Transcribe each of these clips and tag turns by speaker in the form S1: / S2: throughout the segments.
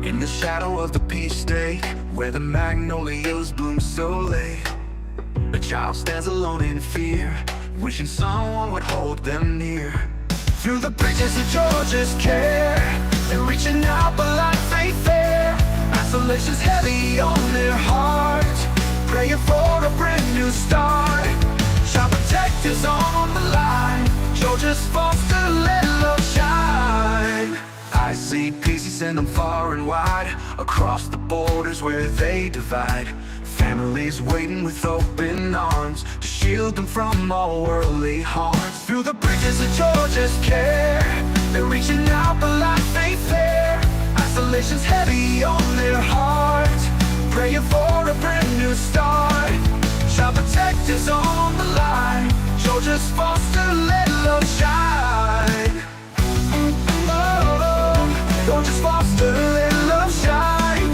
S1: In the shadow of the peach day, where the magnolias bloom so late, a child stands alone in fear, wishing someone would hold them near. Through the bridges of Georgia's care, they're reaching out but life ain't fair. Isolation's heavy on their heart, praying for a brand new start. Child protectors on the line, Georgia's foster, let love shine. ICPC send them far and wide, across the borders where they divide. Families waiting with open arms to shield them from all worldly harms. Through the bridges of Georgia's care, they're reaching out but life ain't fair. Isolation's heavy on their heart, praying for a brand new start. Child protectors on the line, Georgia's foster, let love shine. Georgia's foster, let love shine.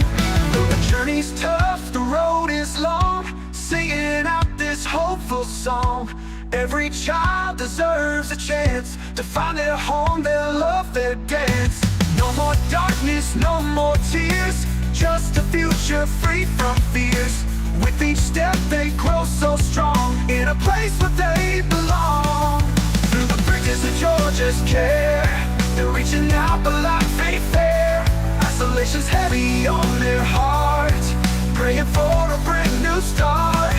S1: Though the journey's tough, the road is long, singing out this hopeful song. Every child deserves a chance to find their home, their love, their dance. No more darkness, no more tears, just a future free from fears. With each step they grow so strong, in a place where they belong. Through the bridges of Georgia's care, they're reaching out but life ain't fair. Isolation's heavy on their heart, praying for a brand new start.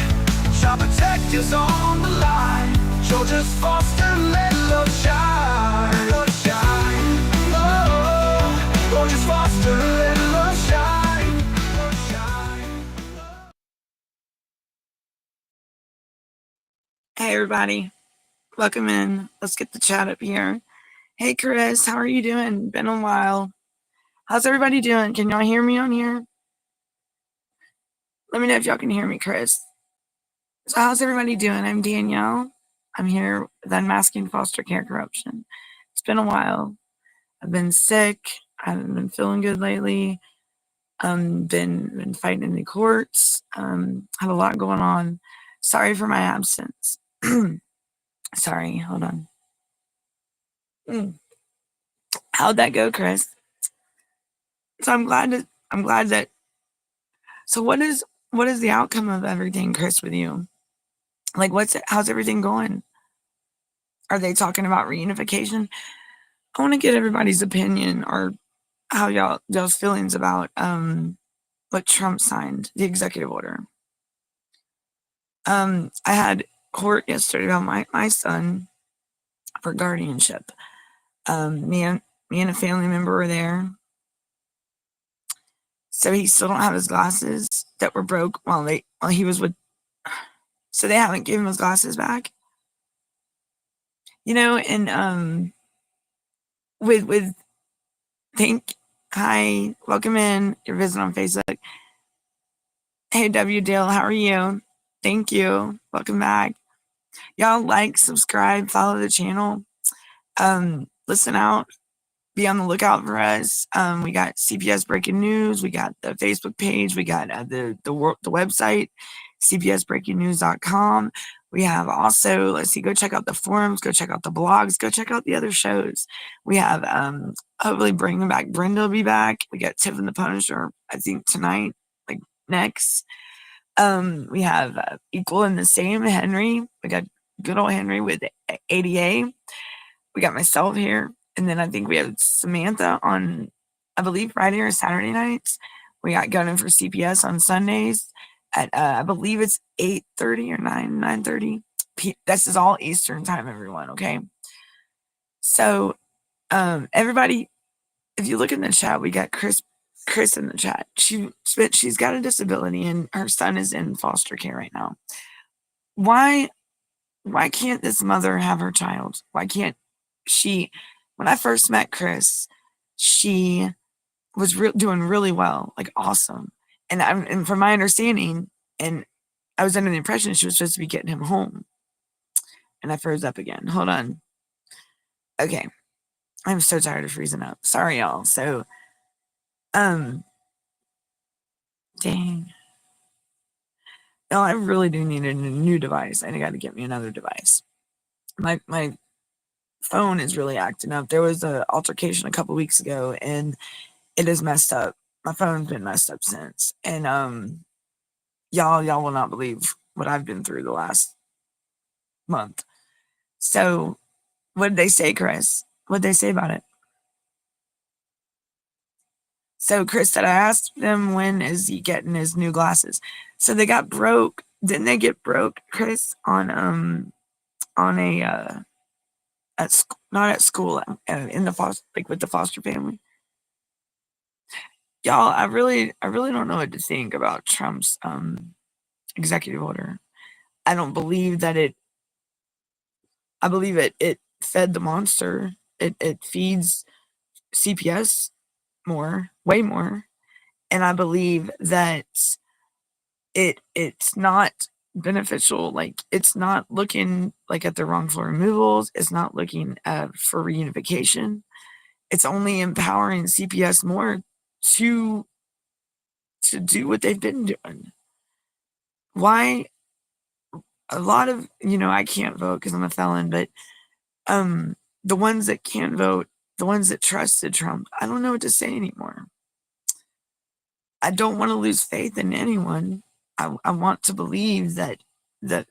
S1: Child protectors on the line, Georgia's foster, let love shine. Love shine. Oh, Georgia's foster, let love shine. Love shine.
S2: Hey everybody, welcome in. Let's get the chat up here. Hey Chris, how are you doing? Been a while. How's everybody doing? Can y'all hear me on here? Let me know if y'all can hear me, Chris. So how's everybody doing? I'm Danielle. I'm here with Unmasking Foster Care Corruption. It's been a while. I've been sick. I haven't been feeling good lately. Been fighting in the courts. Had a lot going on. Sorry for my absence. Sorry, hold on. How'd that go, Chris? So I'm glad that. So what is the outcome of everything, Chris, with you? Like, how's everything going? Are they talking about reunification? I want to get everybody's opinion or how y'all's feelings about what Trump signed, the executive order. I had court yesterday about my son for guardianship. Me and a family member were there. So he still don't have his glasses that were broke while he was with. So they haven't given his glasses back. You know, and hi, welcome in. You're visiting on Facebook. Hey W Dale, how are you? Thank you. Welcome back. Y'all like, subscribe, follow the channel. Listen out. Be on the lookout for us. We got CPS breaking news. We got the Facebook page. We got the website, cpsbreakingnews.com. We have also, go check out the forums, go check out the blogs, go check out the other shows. We have, hopefully bringing back Brenda will be back. We got Tiffin the Punisher, I think tonight, like next. We have Equal and the Same, Henry. We got good old Henry with ADA. We got myself here. And then I think we have Samantha on, I believe, Friday or Saturday nights. We got Gunning for CPS on Sundays at, I believe it's 8:30 or 9:30. This is all Eastern time, everyone, okay? So, everybody, if you look in the chat, we got Chris in the chat. She's got a disability and her son is in foster care right now. Why can't this mother have her child? Why can't she? When I first met Chris, she was doing really well, like awesome. And from my understanding, and I was under the impression she was supposed to be getting him home. And I froze up again. Hold on. Okay. I'm so tired of freezing up. Sorry, y'all. So, dang. No, I really do need a new device. I got to get me another device. My phone is really acting up. There was an altercation a couple weeks ago, and it is messed up. My phone's been messed up since. And y'all will not believe what I've been through the last month. So, what did they say, Chris? What did they say about it? So, Chris said, I asked them when is he getting his new glasses. So they got broke. Didn't they get broke, Chris, on a not at school, in the foster, like with the foster family? Y'all, I really don't know what to think about Trump's executive order. I don't believe that I believe it fed the monster. It feeds CPS more, way more. And I believe that it's not beneficial. Like, it's not looking like at the wrongful removals. It's not looking for reunification. It's only empowering CPS more to do what they've been doing. Why? A lot of, I can't vote because I'm a felon, but the ones that can't vote, the ones that trusted Trump, I don't know what to say anymore. I don't want to lose faith in anyone. I want to believe that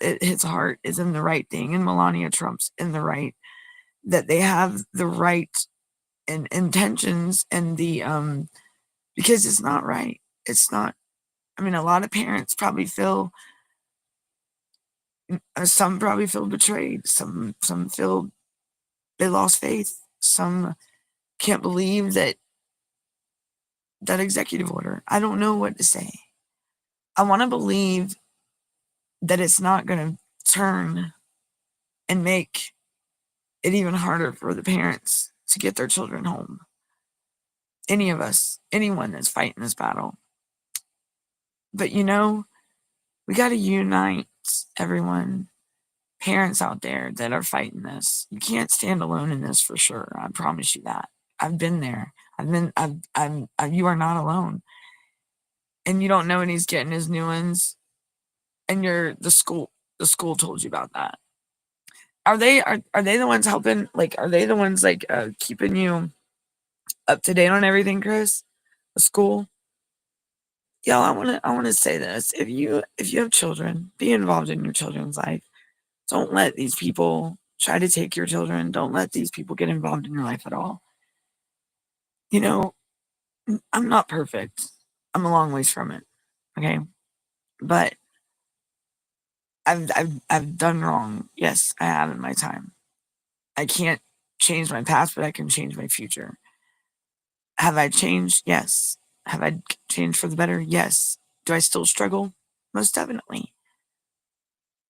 S2: his heart is in the right thing, and Melania Trump's in the right, that they have the right and intentions, and the because it's not right. It's not. I mean, a lot of parents probably feel, some probably feel betrayed. Some feel they lost faith. Some can't believe that executive order. I don't know what to say. I want to believe that it's not going to turn and make it even harder for the parents to get their children home. Any of us, anyone that's fighting this battle. But we got to unite, everyone. Parents out there that are fighting this. You can't stand alone in this, for sure. I promise you that. I've been there. You are not alone. And you don't know when he's getting his new ones. And the school told you about that. Are they the ones helping? Like, are they the ones like keeping you up to date on everything, Chris? The school? Y'all, I wanna say this. If you have children, be involved in your children's life. Don't let these people try to take your children. Don't let these people get involved in your life at all. I'm not perfect. I'm a long ways from it. Okay. But I've done wrong. Yes, I have in my time. I can't change my past, but I can change my future. Have I changed? Yes. Have I changed for the better? Yes. Do I still struggle? Most definitely.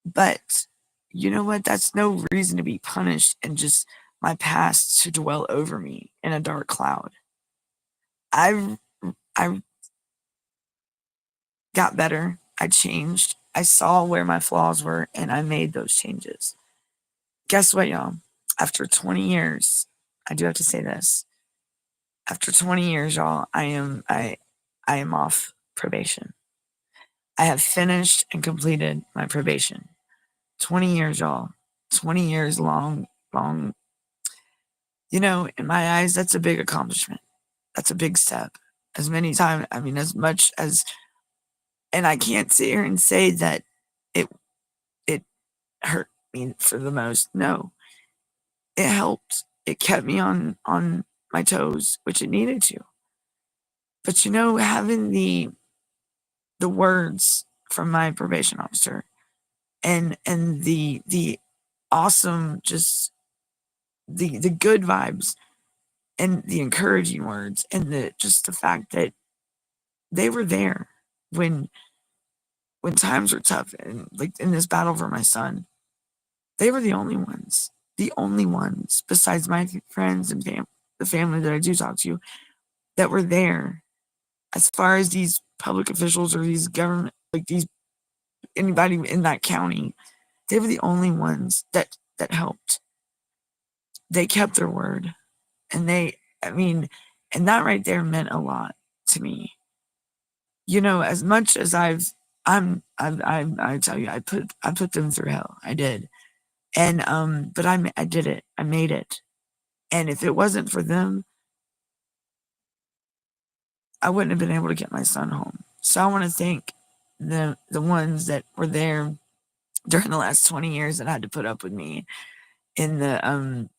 S2: But you know what? That's no reason to be punished and just my past to dwell over me in a dark cloud. I got better. I changed. I saw where my flaws were, and I made those changes. Guess what, y'all? After 20 years, I do have to say this. After 20 years, y'all, I am off probation. I have finished and completed my probation. 20 years, y'all. 20 years long. In my eyes, that's a big accomplishment. That's a big step. As much as, and I can't sit here and say that it hurt me for the most. No, it helped. It kept me on my toes, which it needed to. But having the words from my probation officer, and the awesome, just the good vibes, and the encouraging words, and the fact that they were there when times were tough, and like in this battle for my son, they were the only ones besides my friends and the family that I do talk to, that were there. As far as these public officials or these government, like anybody in that county, they were the only ones that helped. They kept their word, and and that right there meant a lot to me. As much as I've I tell you, I put them through hell. I did. And, but I did it. I made it. And if it wasn't for them, I wouldn't have been able to get my son home. So I want to thank the ones that were there during the last 20 years that had to put up with me in the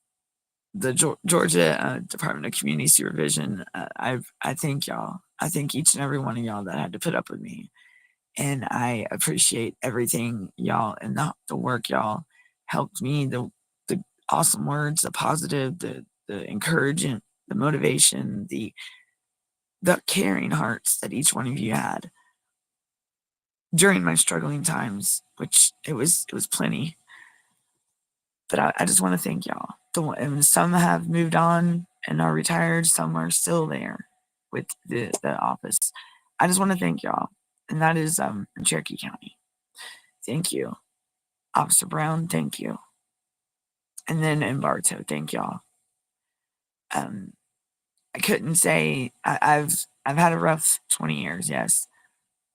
S2: Georgia Department of Community Supervision. I thank y'all. I thank each and every one of y'all that had to put up with me. And I appreciate everything y'all and the work y'all helped me, the awesome words, the positive, the encouragement, the motivation, the caring hearts that each one of you had during my struggling times, which it was plenty. But I just want to thank y'all. And some have moved on and are retired. Some are still there with the office. I just want to thank y'all. And that is in Cherokee County. Thank you. Officer Brown, thank you. And then in Bartow, thank y'all. I couldn't say I've had a rough 20 years, yes.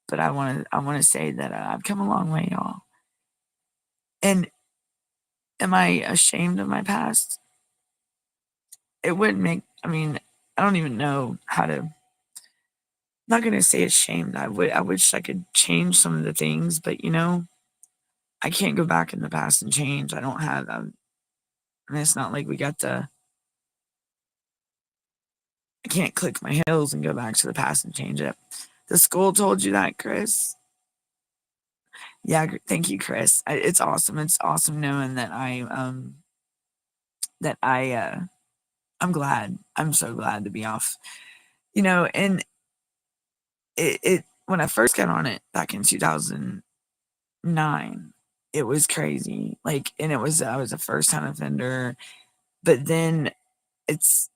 S2: But I want to say that I've come a long way, y'all. And am I ashamed of my past? It wouldn't make, I mean, I don't even know how to, I'm not going to say ashamed. I wish I could change some of the things, but I can't go back in the past and change. I don't have, I mean, it's not like we got I can't click my heels and go back to the past and change it. The school told you that, Chris? Yeah, thank you, Chris. It's awesome. It's awesome knowing that I'm glad. I'm so glad to be off. And it when I first got on it back in 2009, it was crazy. Like, and I was a first time offender, but then it's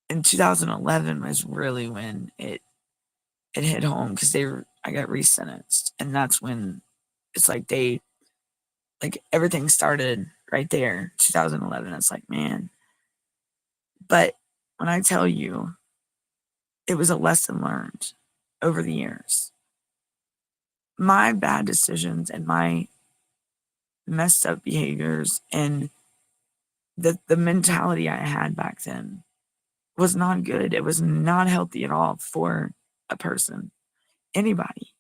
S2: in 2011 was really when it hit home because I got resentenced, and that's when it's like everything started right there, 2011. It's like, man. But when I tell you, it was a lesson learned over the years. My bad decisions and my messed up behaviors and the mentality I had back then was not good. It was not healthy at all for a person, anybody.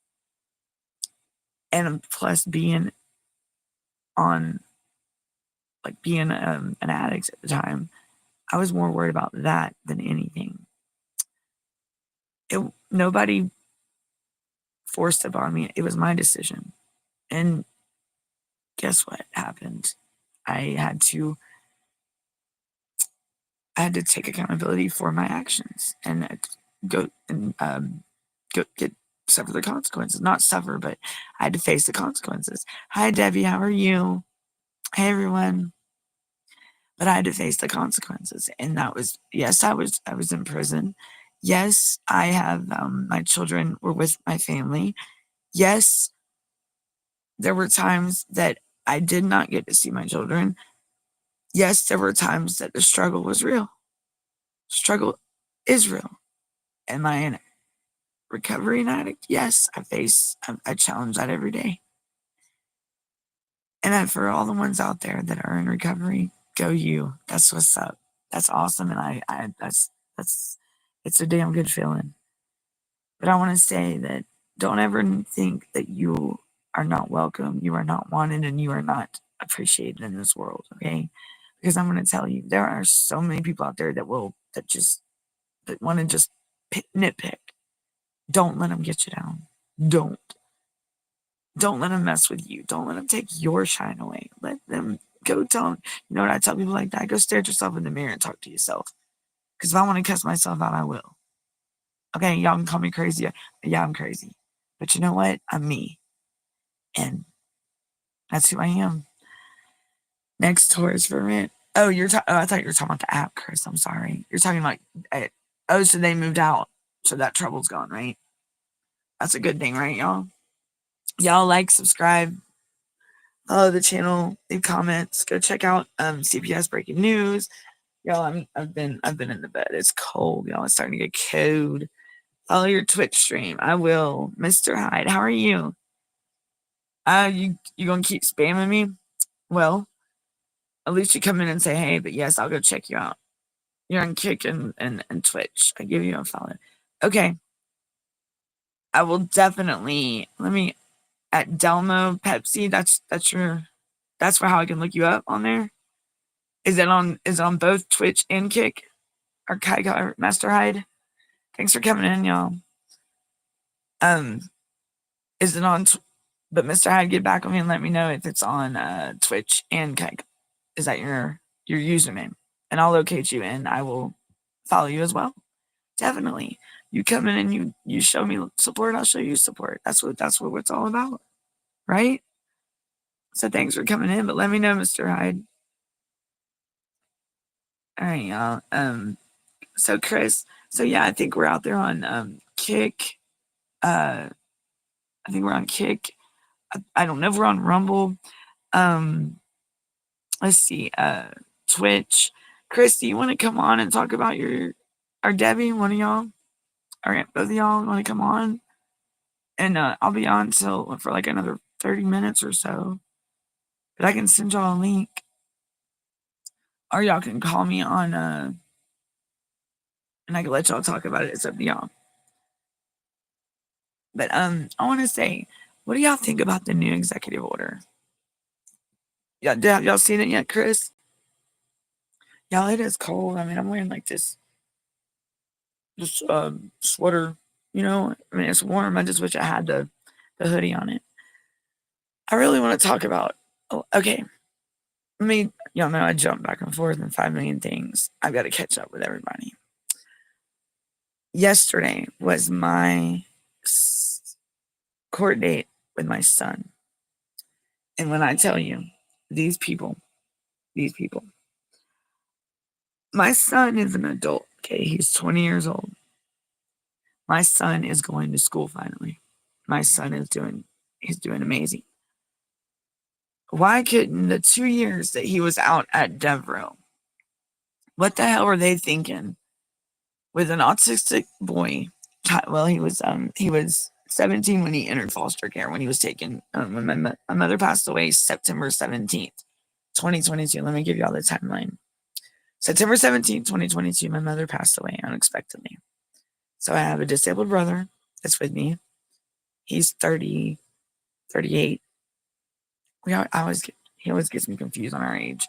S2: And plus being an addict at the time, I was more worried about that than anything. Nobody forced it on me. It was my decision. And guess what happened? I had to take accountability for my actions and go suffer the consequences. Not suffer, but I had to face the consequences. Hi, Debbie. How are you? Hey, everyone. But I had to face the consequences, and that was, yes, I was in prison. Yes, I have my children were with my family. Yes, there were times that I did not get to see my children. Yes, there were times that the struggle was real. Struggle is real. Am I a recovering addict? Yes, I challenge that every day. And for all the ones out there that are in recovery, go you. That's what's up. That's awesome. And it's a damn good feeling. But I want to say that don't ever think that you are not welcome, you are not wanted, and you are not appreciated in this world, okay? Because I'm going to tell you, there are so many people out there that want to just nitpick. Don't let them get you down. Don't let them mess with you. Don't let them take your shine away. Let them go tell them. You know what I tell people like that? Go stare at yourself in the mirror and talk to yourself. Because if I want to cuss myself out, I will. Okay, y'all can call me crazy. Yeah, I'm crazy. But you know what? I'm me. And that's who I am. Next tourist for rent. Oh, I thought you were talking about the app, Chris. I'm sorry. You're talking about, so they moved out. So that trouble's gone, right? That's a good thing, right, y'all? Y'all like, subscribe, follow the channel, leave comments, go check out CPS breaking news. Y'all, I've been in the bed. It's cold, y'all. It's starting to get cold. Follow your Twitch stream. I will. Mr. Hyde, how are you? You gonna keep spamming me? Well, at least you come in and say hey, but yes, I'll go check you out. You're on Kick and Twitch. I give you a follow. Okay. I will definitely let me at Delmo Pepsi. That's for how I can look you up on there. Is it on both Twitch and Kick? Or Kai or Master Hyde? Thanks for coming in, y'all. Is it on but Mr. Hyde, get back with me and let me know if it's on Twitch and Kike. Is that your username? And I'll locate you and I will follow you as well. Definitely. You come in and you show me support, I'll show you support. That's what it's all about. Right? So thanks for coming in, but let me know, Mr. Hyde. All right, y'all. So Chris, so yeah, I think we're out there on Kick. I think we're on Kick. I don't know if we're on Rumble. Let's see, Twitch. Chris, do you want to come on and talk about or Debbie, one of y'all, or both of y'all want to come on? And I'll be on for like another 30 minutes or so. But I can send y'all a link. Or y'all can call me on, and I can let y'all talk about it. It's up to y'all. But I want to say, what do y'all think about the new executive order? Y'all seen it yet, Chris? Y'all, it is cold. I mean, I'm wearing like this sweater, you know. I mean, it's warm. I just wish I had the hoodie on it. I really want to talk about. Oh, okay, y'all know I jump back and forth in 5 million things. I've got to catch up with everybody. Yesterday was my court date with my son, and when I tell you, these people, my son is an adult. Okay, he's 20 years old. My son is going to school finally. My son is doing amazing. Why couldn't the 2 years that he was out at Devereaux, what the hell were they thinking with an autistic boy? Well, he was 17 when he entered foster care, when he was taken, when my mother passed away September 17th, 2022. Let me give y'all the timeline. September 17th, 2022, my mother passed away unexpectedly. So I have a disabled brother that's with me. He's 30, 38. He always gets me confused on our age.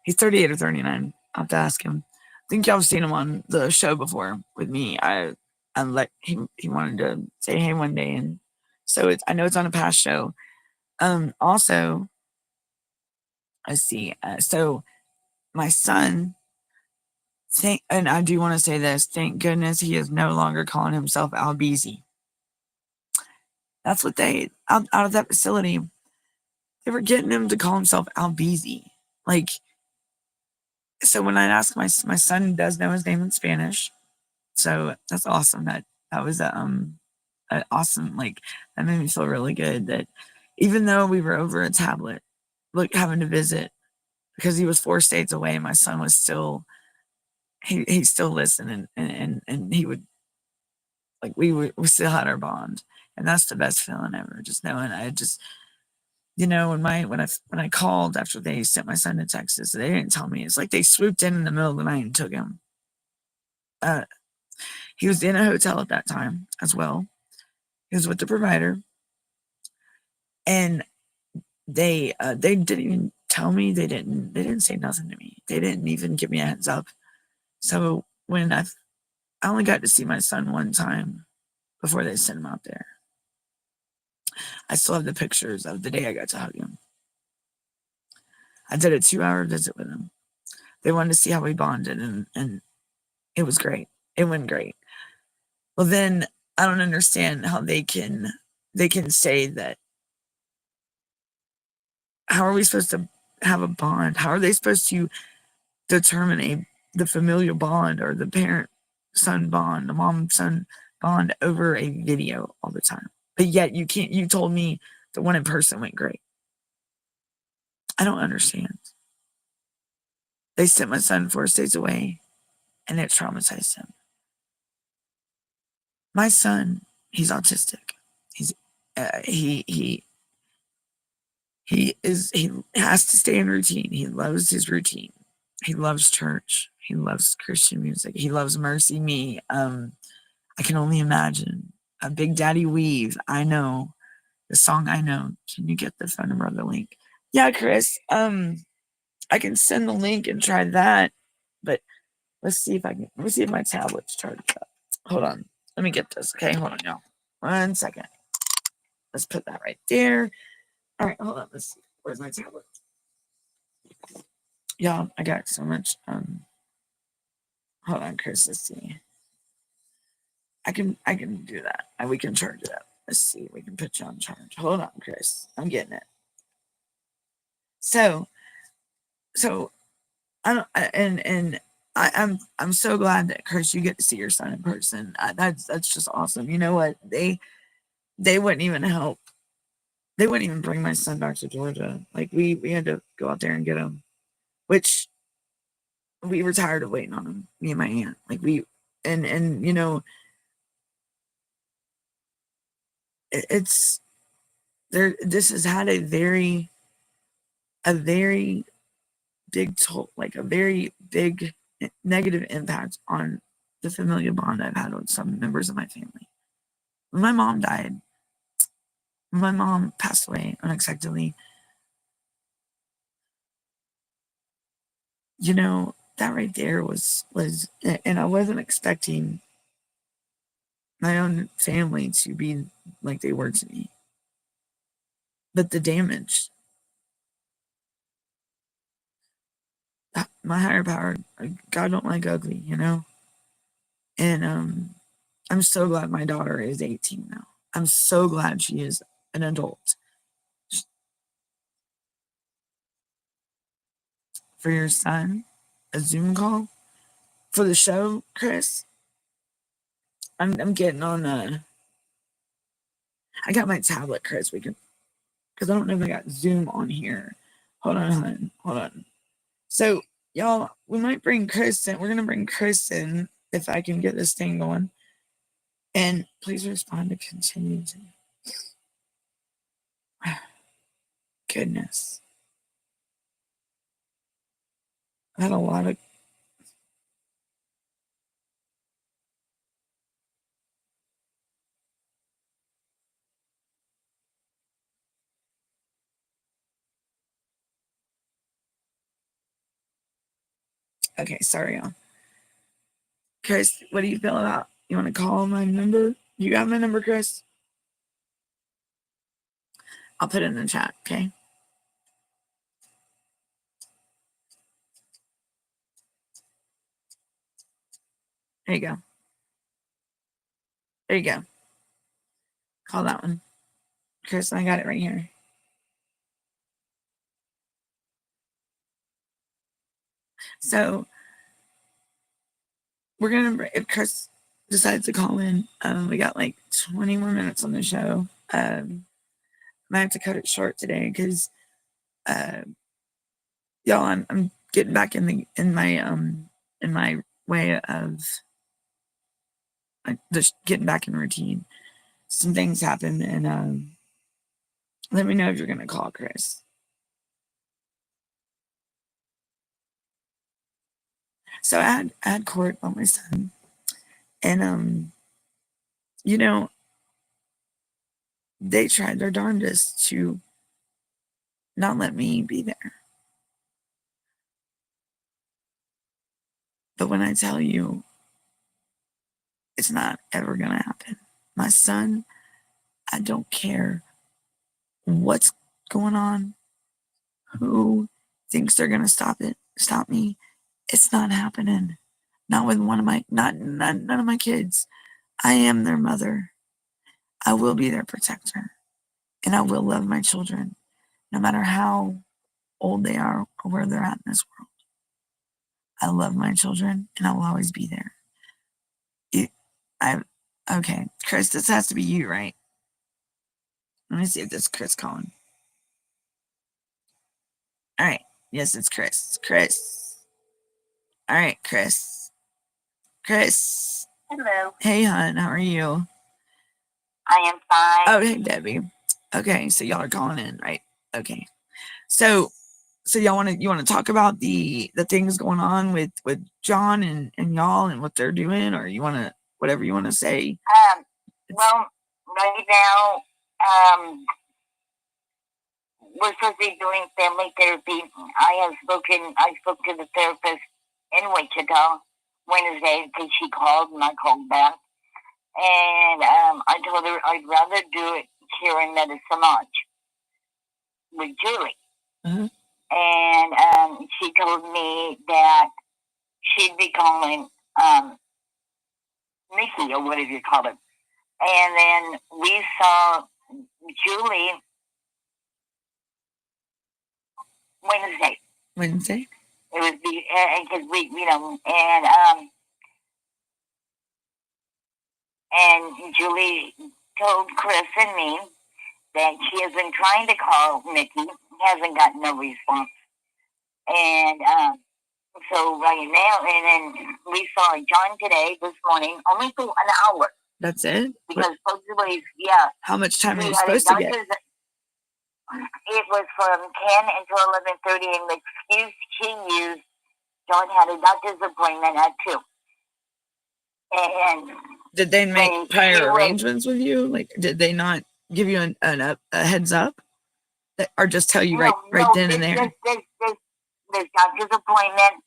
S2: He's 38 or 39. I'll have to ask him. I think y'all have seen him on the show before with me. He wanted to say hey one day, and so I know it's on a past show. Also, let's see. So my son, and I do want to say this. Thank goodness he is no longer calling himself Albizi. That's what out of that facility, they were getting him to call himself Albizi. Like, so when I asked my son does know his name in Spanish, so that's awesome. That was an awesome, like, that made me feel really good that even though we were over a tablet, having to visit because he was 4 states away, my son was still he still listened and he would, like, we still had our bond, and that's the best feeling ever. Just knowing when I called after they sent my son to Texas, they didn't tell me. It's like they swooped in the middle of the night and took him. He was in a hotel at that time as well. He was with the provider, and they didn't even tell me. They didn't say nothing to me. They didn't even give me a heads up. So when I only got to see my son one time before they sent him out there. I still have the pictures of the day I got to hug him. I did a 2-hour visit with him. They wanted to see how we bonded, and it was great. It went great. Well, then I don't understand how they can say that. How are we supposed to have a bond? How are they supposed to determine the familial bond or the parent-son bond, the mom-son bond over a video all the time? But yet you can't. You told me the one in person went great. I don't understand. They sent my son 4 states away, and it traumatized him. My son, he's autistic. He's he he has to stay in routine. He loves his routine. He loves church. He loves Christian music. He loves Mercy Me. I can only imagine. A Big Daddy Weave. I know the song. I know. Can you get the phone number of the link? Yeah, Chris. I can send the link and try that. But let's see if I can. Let me see if my tablet's charged up. Hold on. Let me get this. Okay, hold on, y'all. 1 second. Let's put that right there. All right, hold on. Let's see. Where's my tablet? Y'all, I got so much. Hold on, Chris. Let's see. I can do that. We can charge it up. Let's see. We can put you on charge. Hold on, Chris. I'm getting it. So I don't. I'm so glad that, Chris, you get to see your son in person. That's just awesome. You know what? They wouldn't even help. They wouldn't even bring my son back to Georgia. Like we had to go out there and get him, which we were tired of waiting on him. Me and my aunt. Like we and you know, it's there. This has had a very big toll, like a very big negative impact on the familial bond I've had with some members of my family. When my mom died, when my mom passed away unexpectedly, you know, that right there was, and I wasn't expecting my own family to be like they were to me. But the damage, my higher power, God don't like ugly, you know? And I'm so glad my daughter is 18 now. I'm so glad she is an adult. For your son, a Zoom call for the show, Chris. I'm getting on I got my tablet, Chris. We can, because I don't know if I got Zoom on here. Hold on, hon. Hold on. So, y'all, we might bring Chris in. We're gonna bring Chris in if I can get this thing going. And please respond to continue to. Goodness. I had a lot of. Okay, sorry, y'all. Chris, what do you feel about? You want to call my number? You got my number, Chris? I'll put it in the chat, okay? There you go. There you go. Call that one. Chris, I got it right here. So we're gonna, if Chris decides to call in, we got like 20 more minutes on the show. I have to cut it short today because y'all, I'm getting back in my way of just getting back in routine. Some things happened, and let me know if you're gonna call Chris. So I had court on my son, and you know, they tried their darndest to not let me be there. But when I tell you, it's not ever gonna happen. My son, I don't care what's going on, who thinks they're gonna stop me. It's not happening. Not with one of my, none of my kids. I am their mother. I will be their protector, and I will love my children, no matter how old they are or where they're at in this world. I love my children, and I will always be there. Okay, Chris, this has to be you, right? Let me see if this is Chris calling. All right. Yes, it's Chris. Chris. All right, Chris. Chris.
S3: Hello.
S2: Hey, hon, how are you?
S3: I am fine.
S2: Oh, hey, Debbie. Okay, so y'all are calling in, right? Okay. So y'all want to talk about the things going on with John and y'all and what they're doing, or you want to whatever you want to say?
S3: Well, right now, we're supposed to be doing family therapy. I spoke to the therapist in Wichita Wednesday because she called and I called back. And I told her I'd rather do it here in Medicine Lodge with Julie.
S2: Uh-huh.
S3: And she told me that she'd be calling Nikki or whatever you call it. And then we saw Julie Wednesday.
S2: Wednesday?
S3: It was because we, and Julie told Chris and me that she has been trying to call Nikki, hasn't gotten no response. And so right now, and then we saw John today, this morning, only for an hour.
S2: That's it?
S3: Because supposedly, yeah.
S2: How much time are you supposed to get?
S3: It was from 10 until 11:30, and the excuse she used, John had a doctor's appointment at 2. And
S2: did they make prior arrangements with you? Like, did they not give you a heads up, or just tell you right then and there?
S3: This doctor's appointment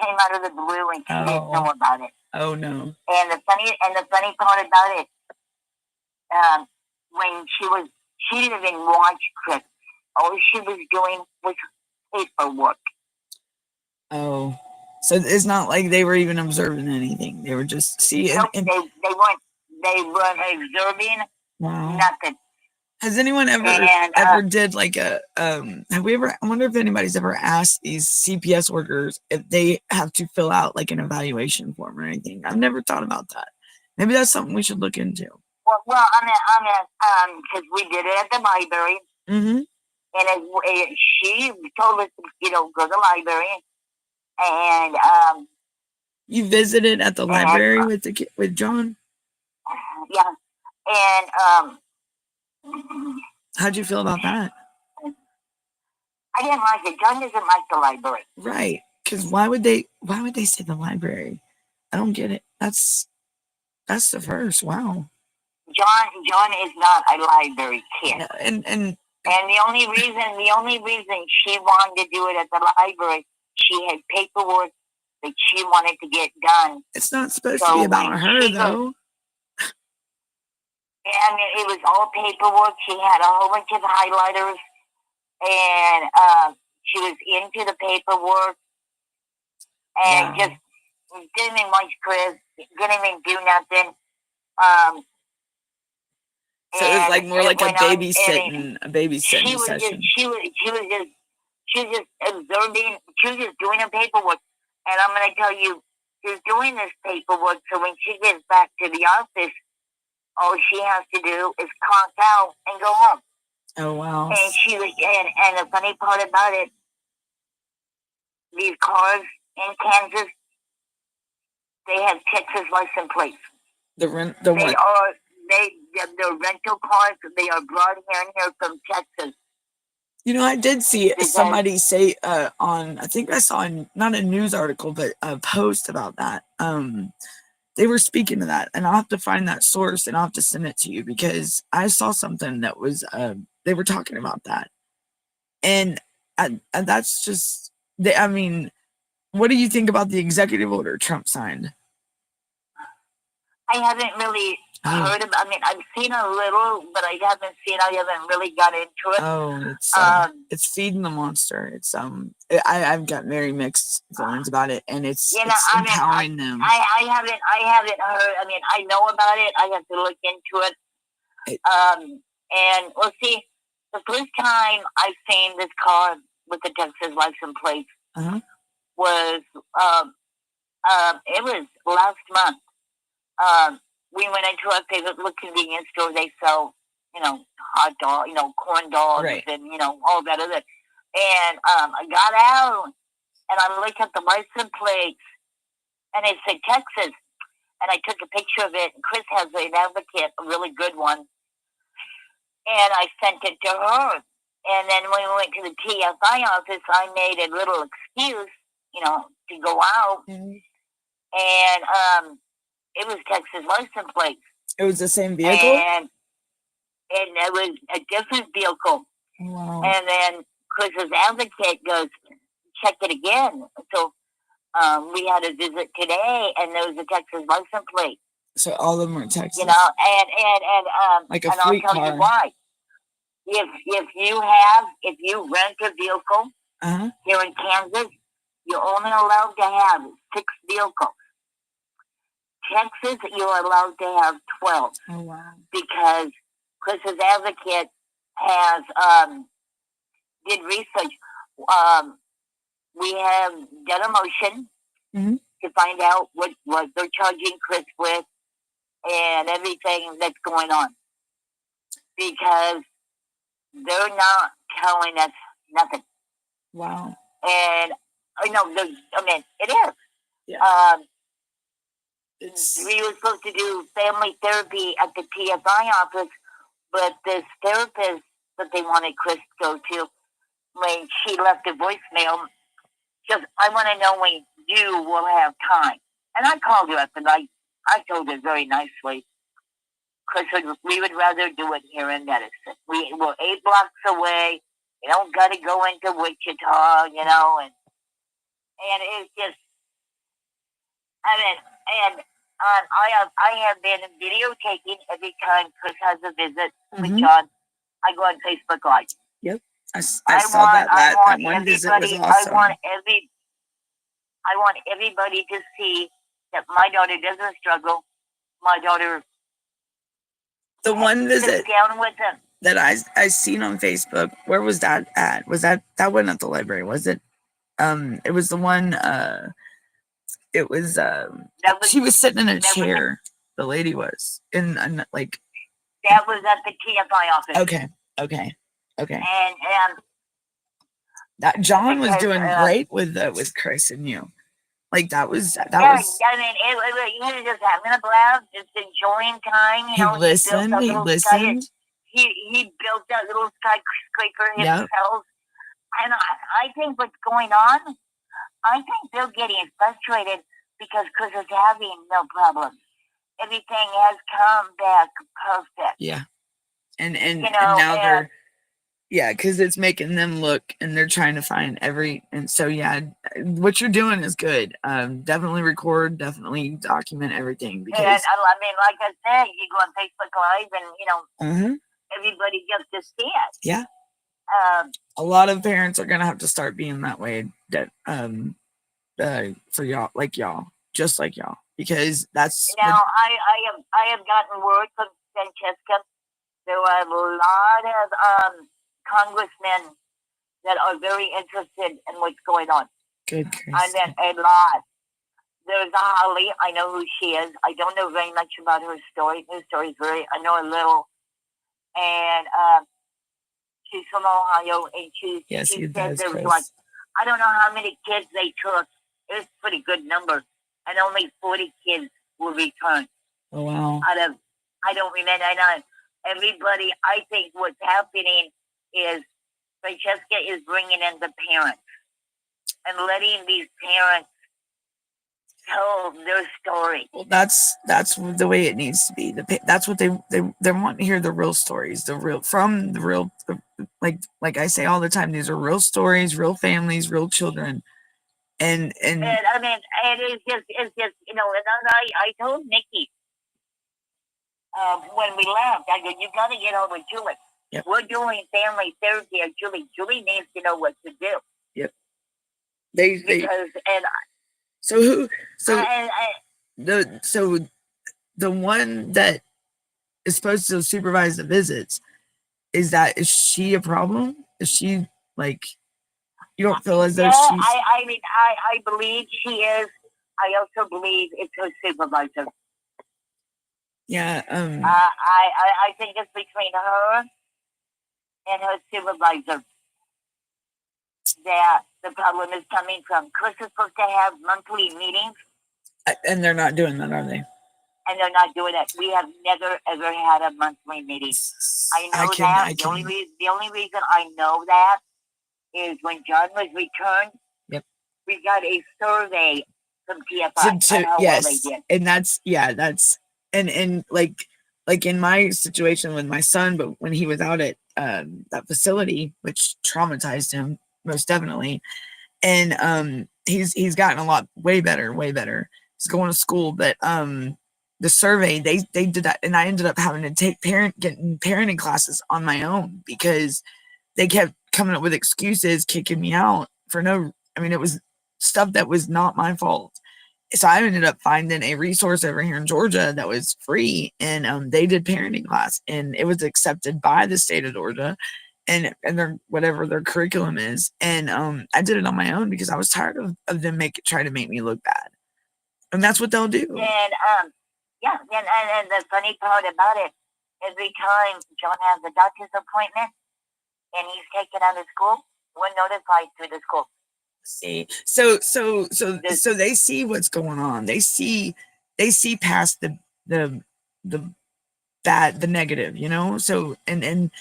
S3: came out of the blue, and she didn't know about it.
S2: Oh no!
S3: And the funny part about it, when she didn't even watch Chris. All she was doing was paperwork.
S2: Oh. So it's not like they were even observing anything. They were just seeing.
S3: No, they weren't observing.
S2: Wow.
S3: Nothing.
S2: Has anyone ever did like a have we ever, I wonder if anybody's ever asked these CPS workers if they have to fill out like an evaluation form or anything? I've never thought about that. Maybe that's something we should look into.
S3: Well, because we did it at the library.
S2: Mm-hmm.
S3: And she told us to, go to the library. And
S2: you visited at the library with John?
S3: Yeah. And
S2: how'd you feel about that?
S3: I didn't like it. John doesn't like the library.
S2: Right. Because why would they say the library? I don't get it. That's the first. Wow.
S3: John is not a library kid.
S2: And
S3: the only reason she wanted to do it at the library, she had paperwork that she wanted to get done.
S2: It's not supposed to be about her, though.
S3: I mean, it was all paperwork. She had a whole bunch of highlighters, and she was into the paperwork, and just didn't even watch Chris, didn't even do nothing.
S2: So it was like more like a babysitting session.
S3: She was just observing. She was just doing her paperwork. And I'm going to tell you, she's doing this paperwork, so when she gets back to the office, all she has to do is clock out and go home.
S2: Oh, wow.
S3: And and the funny part about it, these cars in Kansas, they have Texas license plates.
S2: The what?
S3: The rental cars, they are brought here from Texas.
S2: I did see somebody say on, I think I saw not a news article, but a post about that. They were speaking to that, and I'll have to find that source and I'll have to send it to you, because I saw something that was, they were talking about that. And that's just, I mean, what do you think about the executive order Trump signed?
S3: I haven't really heard about. I mean, I've seen a little, but I haven't really got into it.
S2: Oh, it's feeding the monster. It's I've got very mixed feelings about it, and it's empowering them.
S3: I haven't heard. I mean, I know about it. I have to look into it. And we'll see. The first time I seen this car with the Texas license plate was it was last month. We went into a favorite little convenience store. They sell, hot dog, corn dogs,
S2: right,
S3: and all that other. And I got out and I looked at the license plates, and it said Texas. and I took a picture of it. And Chris has an advocate, a really good one, and I sent it to her. And then when we went to the TFI office, I made a little excuse, to go out, and it was Texas license plate.
S2: It was the same vehicle?
S3: And it was a different vehicle.
S2: Wow.
S3: And then Chris's advocate goes, check it again. So we had a visit today, and there was a Texas license plate.
S2: So all of them were Texas.
S3: And
S2: like a
S3: and
S2: fleet
S3: I'll tell
S2: car.
S3: you why. If you rent a vehicle here in Kansas, you're only allowed to have 6 vehicles. Texas, you're allowed to have 12.
S2: Oh wow!
S3: Because Chris's advocate has did research. We have done a motion to find out what they're charging Chris with and everything that's going on, because they're not telling us nothing.
S2: Wow.
S3: And it is.
S2: Yeah.
S3: We were supposed to do family therapy at the TFI office, but this therapist that they wanted Chris to go to, when she left a voicemail, just, I want to know when you will have time. And I called her up and I told her very nicely, Chris, we would rather do it here in Medicine. We're 8 blocks away. You don't got to go into Wichita, and it's just, I have been videotaping every time Chris has a visit with John. I go on Facebook Live.
S2: Yep. I saw that one visit was awesome.
S3: I want everybody to see that my daughter doesn't struggle. My daughter.
S2: The one visit
S3: down with him
S2: that I seen on Facebook. Where was that at? Was that wasn't at the library? Was it? It was the one. It was. She was sitting in a chair. The lady was in like.
S3: That was at the TFI office.
S2: Okay.
S3: And
S2: that John was doing great with Chris and you. Like that was.
S3: I mean, he was just having a blast, just enjoying time.
S2: He listened.
S3: He built that little skyscraper himself. And I think what's going on, I think they're getting frustrated because Chris is having no problems. Everything has come back perfect.
S2: Yeah. And now they're, because it's making them look, and they're trying to find and so, what you're doing is good. Definitely record, definitely document everything. Because,
S3: and I mean, like I said, you go on Facebook Live and, everybody gets to see it.
S2: Yeah. A lot of parents are going to have to start being that way, that for y'all, just like y'all, because that's.
S3: Now, I have gotten word from Francesca. There are a lot of congressmen that are very interested in what's going on.
S2: Good.
S3: I mean, a lot. There's a Holly. I know who she is. I don't know very much about her story. Her story is I know a little. And she's from Ohio, and she said there was like, I don't know how many kids they took. It was a pretty good number, and only 40 kids were returned.
S2: Oh wow!
S3: I don't remember. I know everybody. I think what's happening is Francesca is bringing in the parents and letting these parents tell their story.
S2: Well, that's the way it needs to be. That's what they want to hear, the real stories, like I say all the time. These are real stories, real families, real children, and
S3: I mean, it's just And I told Nikki when we left, I go, you got to get over Julie.
S2: Yep.
S3: We're doing family therapy at Julie. Julie needs to know what to do.
S2: Yep. The one that is supposed to supervise the visits, is she a problem? Is she like, you don't feel as though she's...
S3: I believe she is. I also believe it's her supervisor.
S2: Yeah.
S3: I think it's between her and her supervisor that the problem is coming from. Chris is supposed to have monthly meetings.
S2: And they're not doing that, are they?
S3: and they're not doing it. We have never ever had a monthly meeting. I know that. The only reason I know that is when John was returned.
S2: Yep.
S3: We got a survey from TFI.
S2: Yes, and that's and like in my situation with my son, but when he was out at that facility, which traumatized him most definitely, and he's gotten a lot way better. He's going to school, but the survey they did that, and I ended up having to getting parenting classes on my own because they kept coming up with excuses, kicking me out for no. I mean, it was stuff that was not my fault. So I ended up finding a resource over here in Georgia that was free, and they did parenting class, and it was accepted by the state of Georgia, and their whatever their curriculum is, and I did it on my own because I was tired of them try to make me look bad, and that's what they'll do.
S3: And and the funny part about it, every time John has a doctor's appointment and he's taken out of school, we're notified through the school.
S2: See, so they see what's going on. They see past the bad, the negative, you know. So and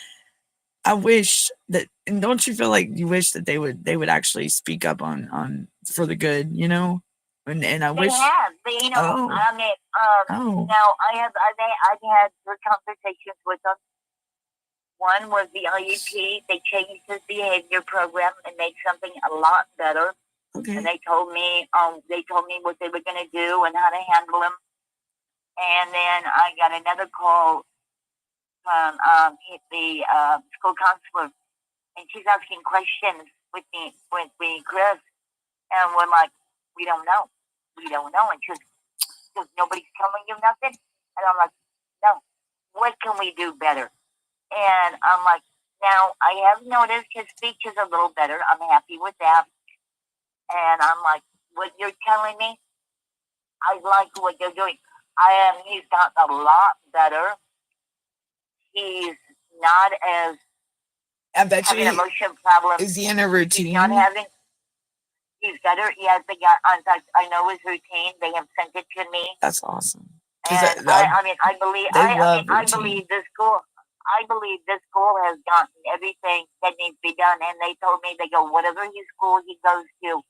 S2: I wish that, and don't you feel like you wish that they would actually speak up on for the good, you know? And I wish
S3: they have, I mean, now I've had good conversations with them. One was the IEP. They changed his behavior program and made something a lot better.
S2: Okay.
S3: And they told me what they were going to do and how to handle him. And then I got another call from the school counselor, and she's asking questions with me, Chris, and we're like, we don't know, and she's nobody's telling you nothing, and I'm like, no, what can we do better? And I'm like, now I have noticed his speech is a little better. I'm happy with that. And I'm like, what you're telling me, I like what you're doing. He's gotten a lot better. He's not as having emotion problems.
S2: Is he in a routine?
S3: He's better. He has in fact, I know his routine. They have sent it to me.
S2: That's awesome.
S3: And I believe this school. I believe this school has gotten everything that needs to be done. And they told me, they go, whatever his school he goes to,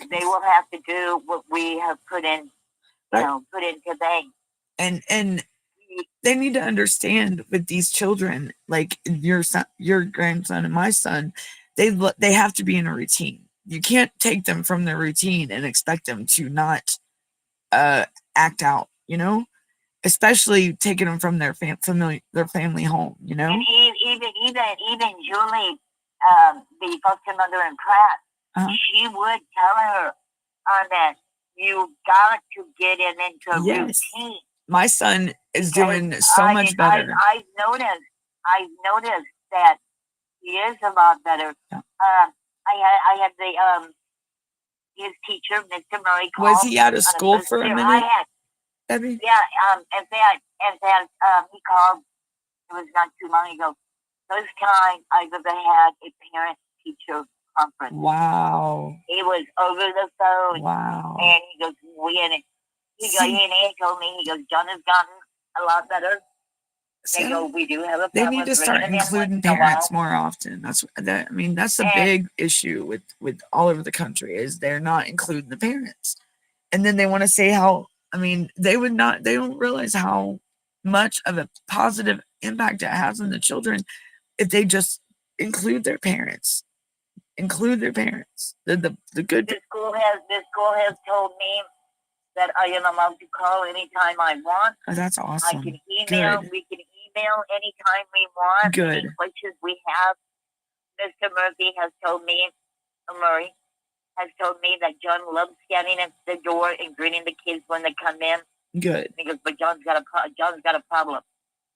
S3: they will have to do what we have put in, put into bank.
S2: And they need to understand with these children, like your son, your grandson, and my son, they have to be in a routine. You can't take them from their routine and expect them to not act out, you know. Especially taking them from their family home, you know.
S3: And even Julie, the foster mother in Pratt, she would tell her that you got to get him into a routine.
S2: My son is doing so much better.
S3: I've noticed that he is a lot better.
S2: Yeah.
S3: I had the his teacher, Mr. Murray, called.
S2: Was he out of school for a minute? Debbie?
S3: Yeah, in fact, he called. It was not too long ago. First time I've ever had a parent-teacher conference.
S2: Wow.
S3: It was over the phone.
S2: Wow.
S3: And he goes, he told me, he goes, John has gotten a lot better. They go, we do have a problem.
S2: They need to start including parents more often. That's the big issue with all over the country, is they're not including the parents. And then they want to say how, they don't realize how much of a positive impact it has on the children if they just include their parents. Include their parents. The good.
S3: This school has told me that I am allowed to call anytime I want.
S2: Oh, that's awesome.
S3: I can email. We can email anytime we want.
S2: Good.
S3: Any questions we have. Mr. Murphy has told me, Murray has told me that John loves standing at the door and greeting the kids when they come in.
S2: Good.
S3: He goes, but John's got a problem.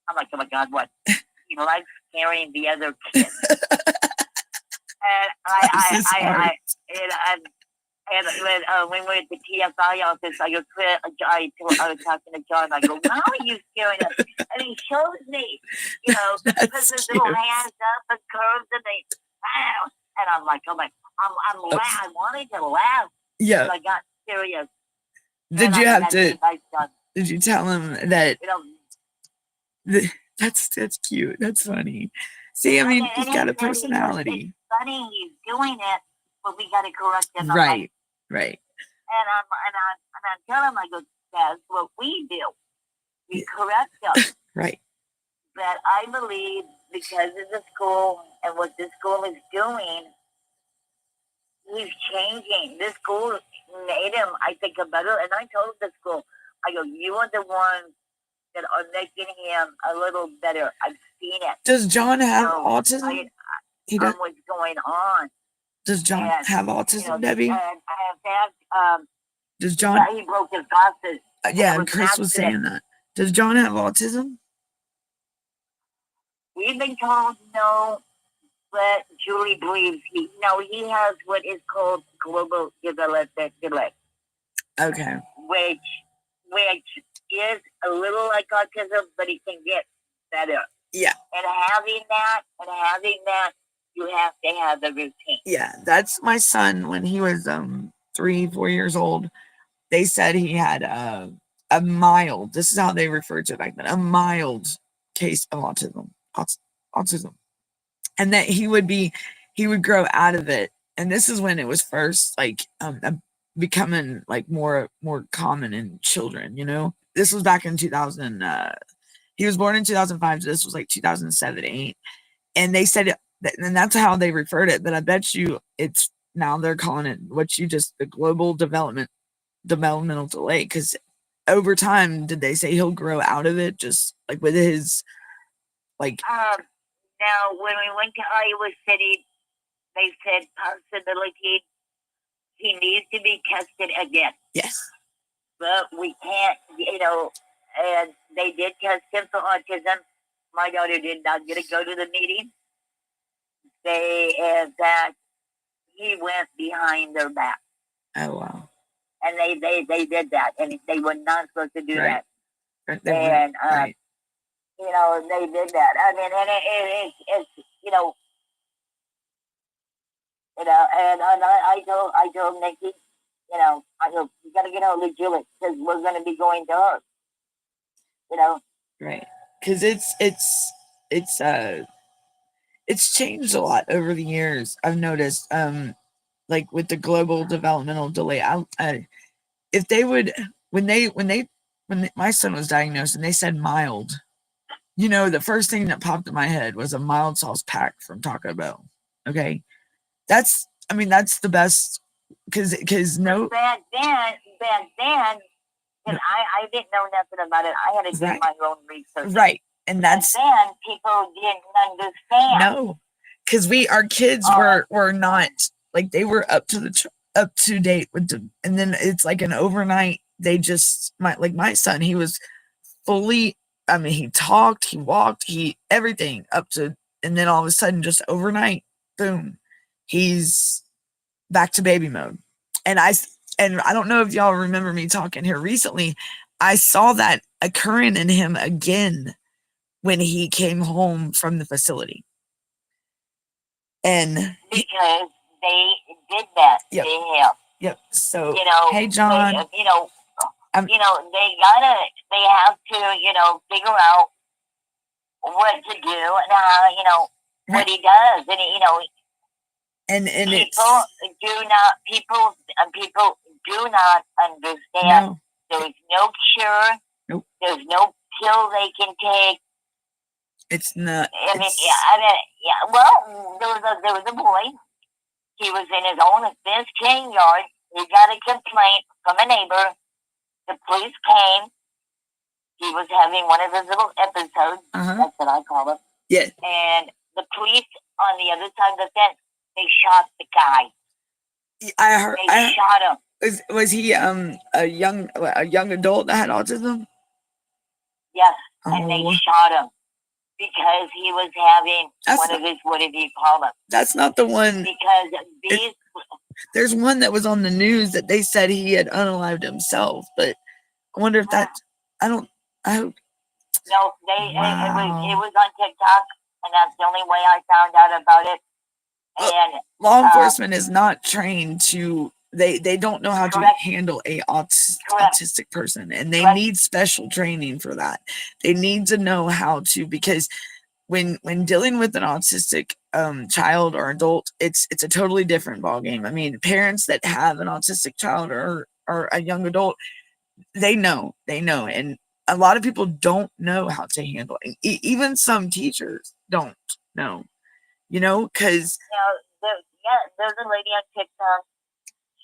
S3: I'm like, oh my God, what? He likes carrying the other kids. And when we were at the TFI office, I was talking to John. I go, "How are you scaring us?" And he shows me, puts his little hands up and curves, and I'm like, I wanted to laugh.
S2: Yeah.
S3: So I got serious.
S2: Did you have to? Did you tell him that? That's cute. That's funny. See, I mean, he's got a personality.
S3: It's funny he's doing it, but we got to correct him.
S2: Right.
S3: And I'm telling him, I go, that's what we do. We correct them.
S2: Right.
S3: But I believe because of the school and what this school is doing, he's changing. This school made him, I think, a better. And I told the school, I go, you are the ones that are making him a little better. I've seen it.
S2: Does John have autism?
S3: He does. What's going on?
S2: Does John have autism, Debbie?
S3: And
S2: does John?
S3: He broke his glasses.
S2: Yeah, and Chris was saying that. Does John have autism?
S3: We've been told no, but Julie believes he has what is called global development delay.
S2: Okay.
S3: Which is a little like autism, but it can get better.
S2: Yeah.
S3: And having that, you have to have the routine.
S2: Yeah, that's my son when he was 3-4 years old. They said he had a mild. This is how they referred to it back then. A mild case of autism. And that he would grow out of it. And this is when it was first like becoming like more common in children, you know. This was back in 2000. He was born in 2005, so this was like 2007, 8. And they said and that's how they referred it. But I bet you it's now they're calling it the global developmental delay, because over time, did they say he'll grow out of it just like with his like?
S3: Now, when we went to Iowa City, they said possibility he needs to be tested again.
S2: Yes.
S3: But we can't, and they did test him for autism. My daughter did not get to go to the meeting. That he went behind their back.
S2: Oh, wow.
S3: And they did that, and they were not supposed to do that.
S2: Right.
S3: Right. They did that. I mean, and it's and I told Nikki, I go, you got to get hold of Julie because we're going to be going to her.
S2: Right. Because it's changed a lot over the years. I've noticed, like with the global developmental delay. If they would, when my son was diagnosed and they said mild, the first thing that popped in my head was a mild sauce pack from Taco Bell. Okay, that's the best because no.
S3: Back then, and I didn't know nothing about it. I had to do my own research.
S2: Right, and that's
S3: then people didn't understand.
S2: No, because our kids were not like they were up to date with them, and then it's like an overnight. They just my son. He was fully. I mean, he talked, he walked, everything up to, and then all of a sudden, just overnight, boom, he's back to baby mode. And I don't know if y'all remember me talking here recently. I saw that occurring in him again when he came home from the facility. And
S3: because they did that to him.
S2: Yep. So, hey, John.
S3: They have to, figure out what to do and how, what he does. And,
S2: and
S3: people do not understand.
S2: No.
S3: There's no cure.
S2: Nope.
S3: There's no pill they can take.
S2: It's not.
S3: Well, there was a boy. He was in his cane yard. He got a complaint from a neighbor. The police came. He was having one of his little episodes. That's what I call them.
S2: Yeah.
S3: And the police on the other side of the fence, they shot the guy.
S2: I heard.
S3: They shot him.
S2: Was he a young adult that had autism?
S3: Yes, and they shot him because he was having one of his, what did you call them?
S2: That's not the one.
S3: Because
S2: there's one that was on the news that they said he had unalived himself, but I wonder if that. I hope.
S3: No, it was on TikTok, and that's the only way I found out about it. And
S2: law enforcement is not trained to They don't know how
S3: Correct.
S2: to handle a
S3: Correct.
S2: autistic person, and they
S3: Correct.
S2: need special training for that. They need to know how to, because when dealing with an autistic child or adult, it's a totally different ball game. I mean, parents that have an autistic child or a young adult, they know, and a lot of people don't know how to handle it. Even some teachers don't know, because
S3: There's a lady on TikTok.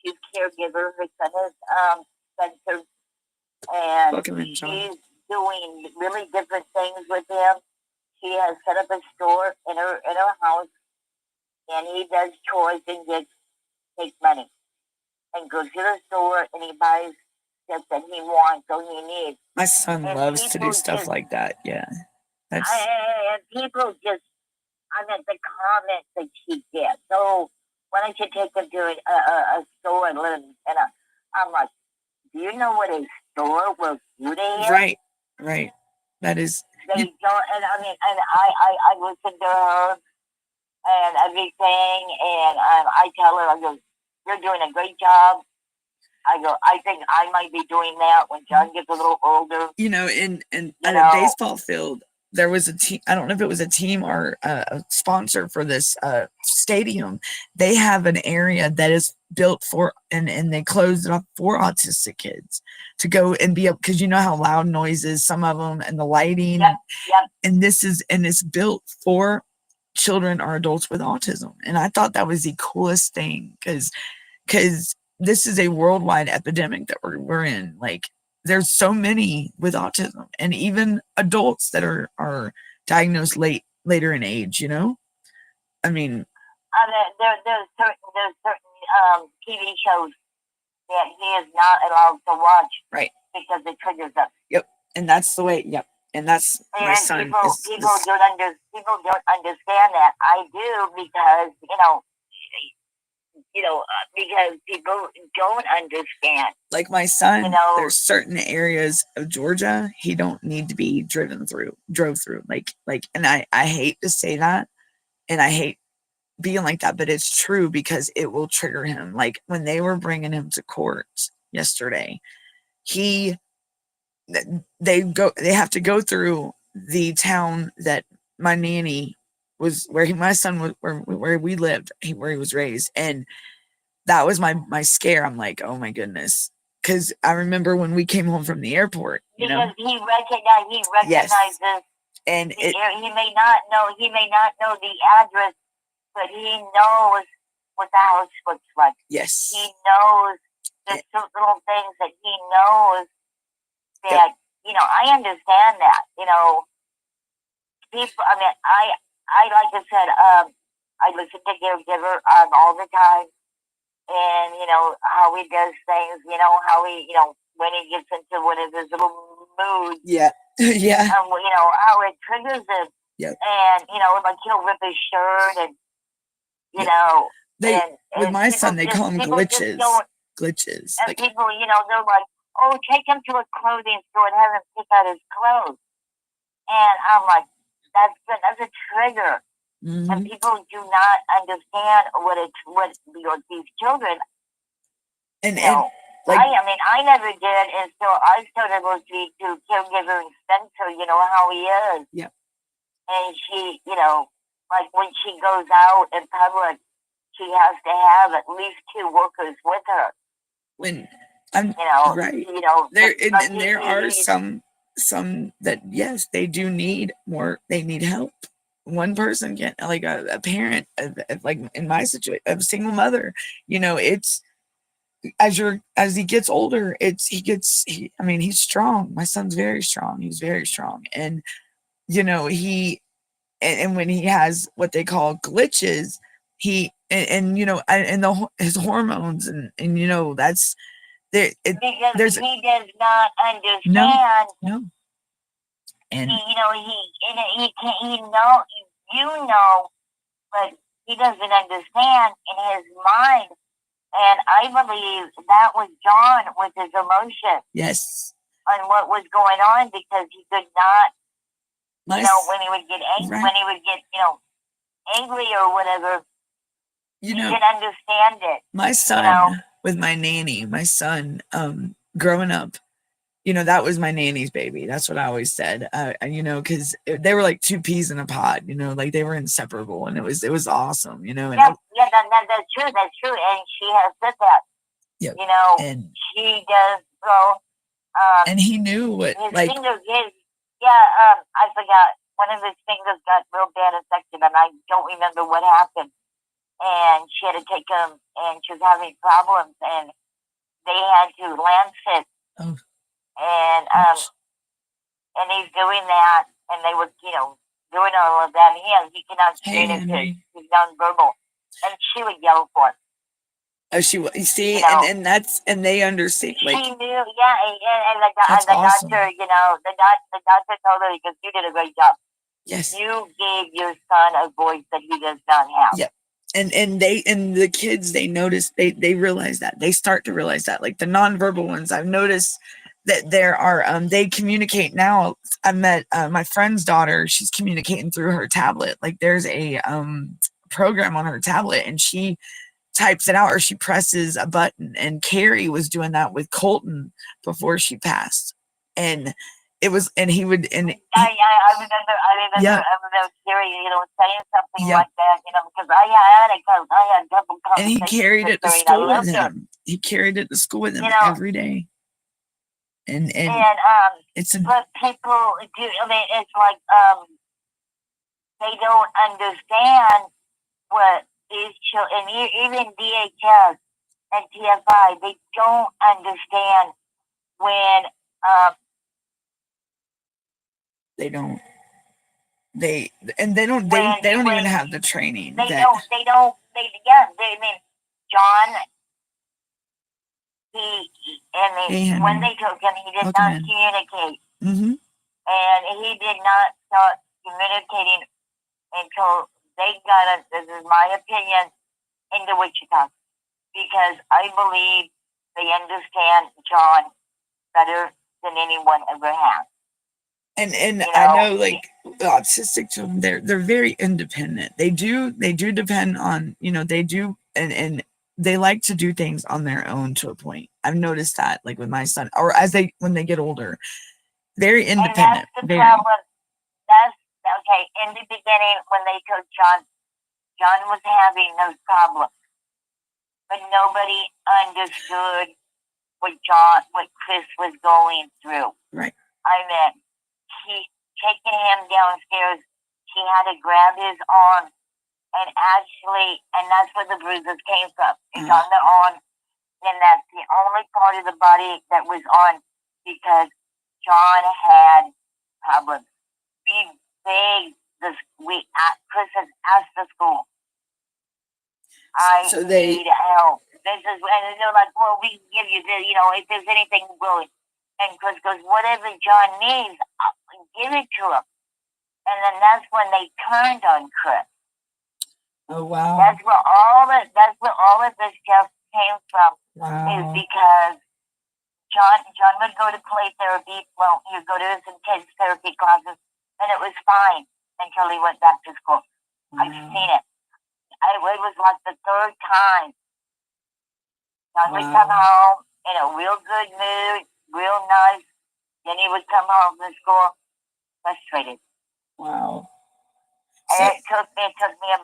S3: She's caregiver. Her son is Spencer, and she's doing really different things with him. She has set up a store in her house, and he does chores and takes money and goes to the store and he buys stuff that he wants or he needs.
S2: My son loves to do stuff like that. Yeah,
S3: and people just, I mean, the comments that she gets. So why don't you take them to a store and live in a? I'm like, do you know what a store will do to him?
S2: Right. That is.
S3: They don't, and I mean, and I listen to her and everything, and I tell her, I go, you're doing a great job. I go, I think I might be doing that when John gets a little older.
S2: In a baseball field, there was a team. I don't know if it was a team or a sponsor for this stadium. They have an area that is built for, and they closed it up for autistic kids to go and be up, because you know how loud noises, some of them, and the lighting.
S3: Yep.
S2: And it's built for children or adults with autism. And I thought that was the coolest thing, because this is a worldwide epidemic that we're in. Like, there's so many with autism, and even adults that are diagnosed later in age. I mean,
S3: there's certain TV shows that he is not allowed to watch,
S2: right?
S3: Because it triggers us.
S2: Yep, and that's the way. Yep, and that's my son.
S3: People don't understand that. I do, because because people don't understand.
S2: Like my son, there's certain areas of Georgia he don't need to be drove through. Like, and I hate to say that, and I hate being like that, but it's true, because it will trigger him. Like when they were bringing him to court yesterday, they have to go through the town that my nanny was, my son was, where we lived, where he was raised, and that was my scare. I'm like, oh my goodness, because I remember when we came home from the airport,
S3: because he recognizes,
S2: yes. And
S3: he may not know the address, but he knows what the house looks like.
S2: Yes,
S3: he knows the little things that he knows. That I understand that. People. I mean, I like I said, I listen to Caregiver all the time. And how he does things, how he, when he gets into one of his little moods,
S2: yeah.
S3: How it triggers him, and like he'll rip his shirt, and
S2: with my son they call them glitches.
S3: And like, people, they're like, oh, take him to a clothing store and have him pick out his clothes, and I'm like, that's a trigger. Mm-hmm. And people do not understand what these children. And like, I never did until I started listening to Caregiver and Spencer. How he is.
S2: Yeah.
S3: And she, like when she goes out in public, she has to have at least 2 workers with her.
S2: When I'm right. There are some that, yes, they do need more. They need help. One person can, like a parent, like in my situation, a single mother, it's as he gets older, he's strong. My son's very strong. He's very strong. And, and when he has what they call glitches, his hormones and that's there.
S3: Because he does not understand.
S2: No. And
S3: but he doesn't understand in his mind. And I believe that was John with his emotion.
S2: Yes.
S3: On what was going on, because he could not, when he would get angry, when he would get, angry or whatever, he could understand it.
S2: My son, with my nanny, my son, growing up. That was my nanny's baby. That's what I always said. Because they were like two peas in a pod. Like they were inseparable, and it was awesome. And
S3: that's true. That's true, and she has said that.
S2: Yep.
S3: And she does go.
S2: And he knew what,
S3: his fingers. I forgot. One of his fingers got real bad infected, and I don't remember what happened. And she had to take him, and she was having problems, and they had to lancet.
S2: Oh.
S3: And he's doing that, and they were, doing all of that. And he cannot communicate. He's nonverbal, and she would yell for him.
S2: Oh, she was. You see, and they understand.
S3: She knew, and the doctor,
S2: awesome.
S3: The doctor told her, because you did a great job.
S2: Yes,
S3: you gave your son a voice that he does not have.
S2: Yep. And the kids, they notice, they realize that, they start to realize that, like the nonverbal ones. I've noticed that there are they communicate now. I met my friend's daughter. She's communicating through her tablet. Like there's a program on her tablet, and she types it out, or she presses a button. And Carrie was doing that with Colton before she passed, and it was, and he would, and
S3: I remember Carrie, saying something like that, because I had double conversations.
S2: And he carried it to school with him. He carried it to school with him every day. And it's
S3: but people do. I mean, it's like they don't understand what these children, and even DHS and TFI, they don't understand when
S2: they don't even have the training.
S3: I mean, John. When they took him, he did not communicate.
S2: Mm-hmm.
S3: And he did not start communicating until they got us, this is my opinion, into Wichita. Because I believe they understand John better than anyone ever has.
S2: And I know, like, autistic children, they're very independent. They do depend on, they do, and they like to do things on their own to a point. I've noticed that, like with my son, or when they get older, very independent.
S3: And that's the problem. That's okay. In the beginning, when they took John was having those problems, but nobody understood what Chris was going through.
S2: Right.
S3: I mean, he taking him downstairs, he had to grab his arm. And that's where the bruises came from. It's on the arm, and that's the only part of the body that was on, because John had problems. Chris has asked the school, I need help. And they're like, well, we can give you this, if there's anything really. And Chris goes, whatever John needs, I'll give it to him. And then that's when they turned on Chris.
S2: Oh wow!
S3: That's where all of this stuff came from.
S2: Wow.
S3: Is because John would go to play therapy. Well, he would go to his intense therapy classes, and it was fine until he went back to school. I've seen it. It was like the third time. John would come home in a real good mood, real nice. Then he would come home from school frustrated.
S2: Wow.
S3: And it took me a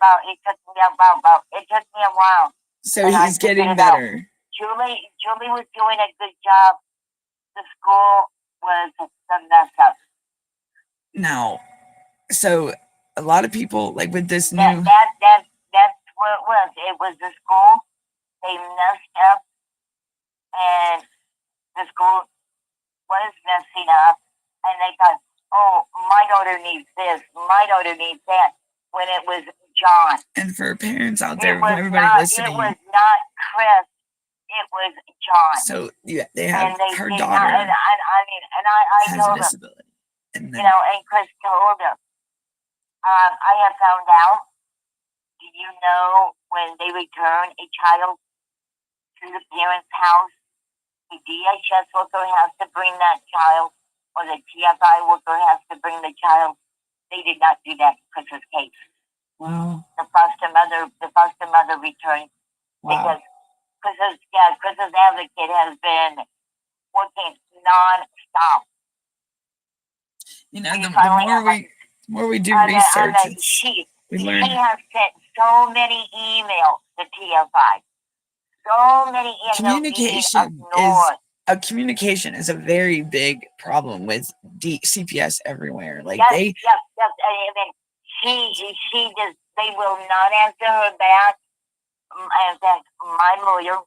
S3: while.
S2: So he's getting better.
S3: Julie was doing a good job. The school was the mess up.
S2: Now, so a lot of people, like with this new...
S3: That's what it was. It was the school. They messed up. And the school was messing up. And they thought, oh, my daughter needs this. My daughter needs that. When it was John.
S2: And for parents out there, everybody listening.
S3: It was not Chris. It was John.
S2: So they have her daughter.
S3: I told him.
S2: Disability. And
S3: Chris told him. I have found out. Do you know when they return a child to the parent's house, the DHS worker has to bring that child, or the TFI worker has to bring the child? They did not do that in Chris's case.
S2: Wow.
S3: The foster mother returned because Chris's advocate has been working non-stop.
S2: You know, the more we do research, we learn.
S3: She has sent so many emails to TFI. So many emails.
S2: Communication is a very big problem with CPS everywhere. Like
S3: yes. I mean, they will not answer her back. In fact, my lawyer,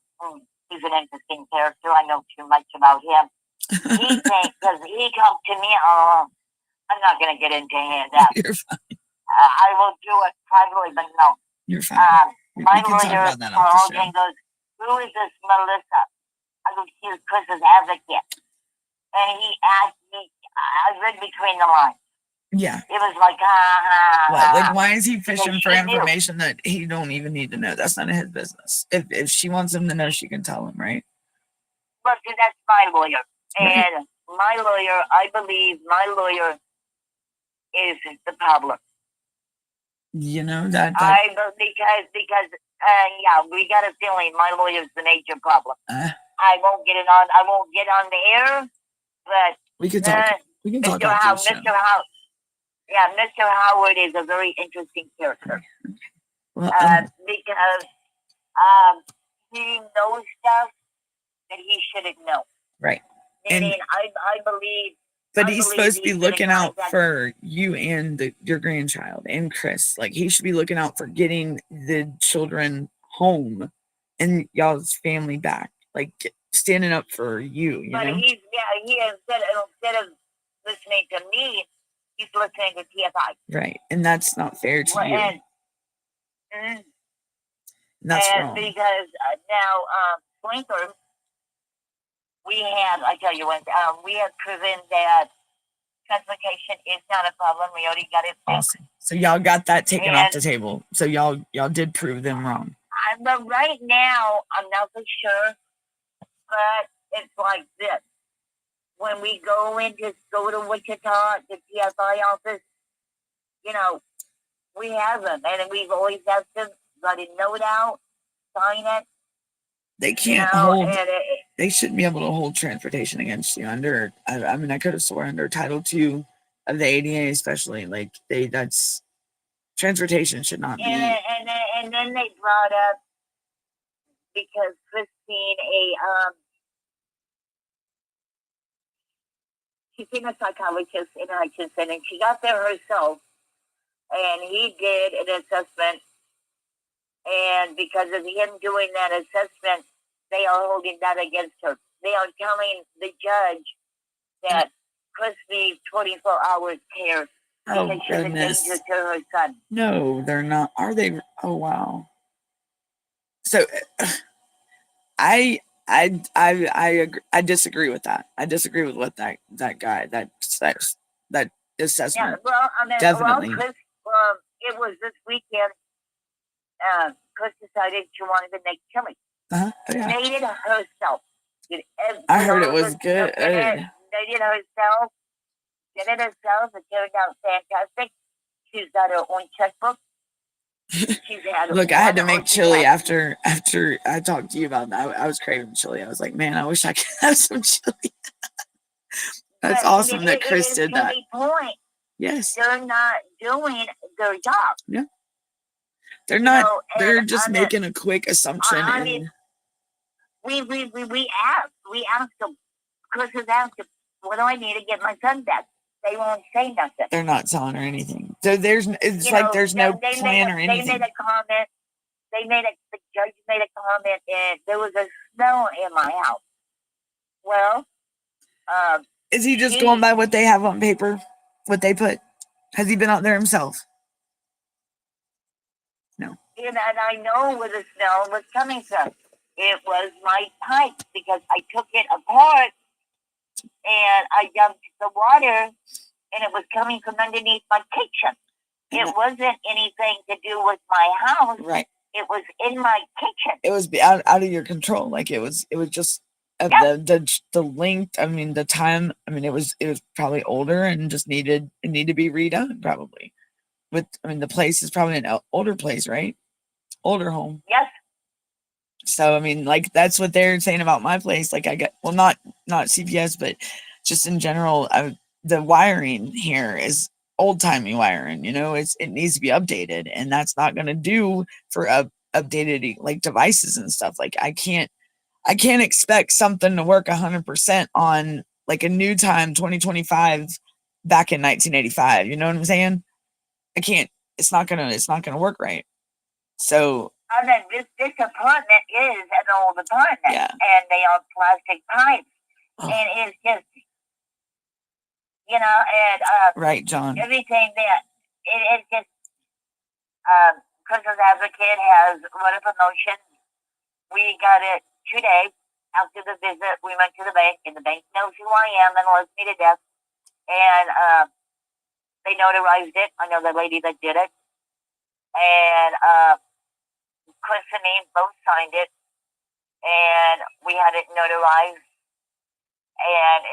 S3: he's an interesting character. I know too much about him. Because he talked to me. I'm not going to get into that.
S2: You're fine.
S3: I will do it privately, but no.
S2: You're fine.
S3: My lawyer, goes, who is this Melissa? I go, she's Chris's advocate. And he asked me, I read between the lines.
S2: Yeah.
S3: It was like,
S2: like, why is he fishing for information that he don't even need to know? That's none of his business. If she wants him to know, she can tell him, right?
S3: But that's my lawyer. Right. And my lawyer, I believe my lawyer is the problem.
S2: You know that
S3: because we got a feeling my lawyer's the major problem. I won't get on the air, but
S2: we can talk. We can talk about this show.
S3: Mr. Howard is a very interesting character.
S2: Well,
S3: because he knows stuff that he shouldn't know.
S2: Right.
S3: Meaning, I believe.
S2: But he's supposed to be looking out for you and your grandchild and Chris. Like, he should be looking out for getting the children home and y'all's family back. Like, standing up for you, you know?
S3: But he instead of listening to me, he's listening to TFI.
S2: Right. And that's not fair to you.
S3: And
S2: that's wrong.
S3: Because now, Blinker, I tell you what, we have proven that transportation is not a problem. We already got it fixed.
S2: Awesome. So y'all got that taken off the table. So y'all did prove them wrong.
S3: But right now, I'm not so sure. But it's like this. When we go to Wichita, the TFI office, you know, we have them. And we've always had to write a note out, sign it.
S2: They can't hold. They shouldn't be able to hold transportation against you under. I mean, I could have sworn under Title II of the ADA, especially. Like that's transportation should not be.
S3: And then they brought up because Christine, she's seen a psychologist in Hutchinson, and she got there herself, and he did an assessment. And because of him doing that assessment, they are holding that against her. They are telling the judge that Chris needs 24 hours care because she's a danger to her son.
S2: No, they're not. Are they? Oh, wow. So, I disagree with that. I disagree with what that guy that assessment.
S3: Yeah, well, I mean,
S2: definitely.
S3: Chris, it was this weekend. Chris decided she wanted to make chili.
S2: Yeah.
S3: Made it herself.
S2: I heard it was good.
S3: Made it herself. Did it herself. It turned out fantastic. She's got her own checkbook.
S2: Look, I had to make chili after I talked to you about that. I was craving chili. I was like, man, I wish I could have some chili. That's awesome that Chris did that.
S3: Point.
S2: Yes.
S3: They're not doing their job.
S2: Yeah. They're not. They're just making a quick assumption.
S3: I mean, we asked them. Chris has asked them, what do I need to get my son back? They won't say nothing.
S2: They're not telling her anything. So there's no plan or anything.
S3: They made a comment. The judge made a comment, and there was a smell in my house. Well,
S2: is he just going by what they have on paper? What they put? Has he been out there himself? No.
S3: And I know where the smell was coming from. It was my pipe because I took it apart and I dumped the water, and it was coming from underneath my kitchen. It wasn't anything to do with my house.
S2: Right.
S3: It was in my kitchen.
S2: It was out of your control. Like it was just the length. I mean, the time. I mean, it was probably older and just needed to be redone. Probably. The place is probably an older place, right? Older home.
S3: Yes.
S2: So I mean, like that's what they're saying about my place. Like I get, well, not CPS, but just in general, the wiring here is old timey wiring. You know, it needs to be updated, and that's not going to do for updated like devices and stuff. Like I can't expect something to work 100% on like a new time 2025 back in 1985. You know what I'm saying? I can't. It's not gonna work right. So.
S3: And then this apartment is an old apartment,
S2: yeah.
S3: and they are plastic pipes,
S2: Oh.
S3: and it's just, you know, and
S2: right, John.
S3: everything that it is just. Christmas Advocate has run a promotion. We got it today. After the visit, we went to the bank, and the bank knows who I am and loves me to death. And they notarized it. I know the lady that did it. And Chris and me both signed it. And we had it notarized. And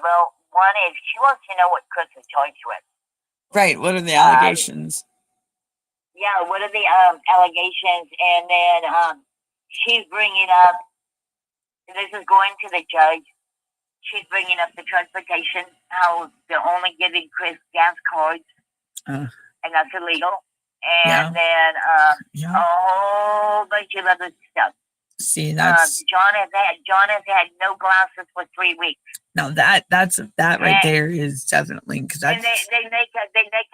S3: well, one is she wants to know what Chris is charged with.
S2: Right. What are the allegations?
S3: Yeah, what are the allegations? And then she's bringing up, this is going to the judge. She's bringing up the transportation, how they're only giving Chris gas cards, and that's illegal. And then a whole bunch of other stuff.
S2: See, that's
S3: John has had no glasses for 3 weeks.
S2: No, that right there is definitely because
S3: and they make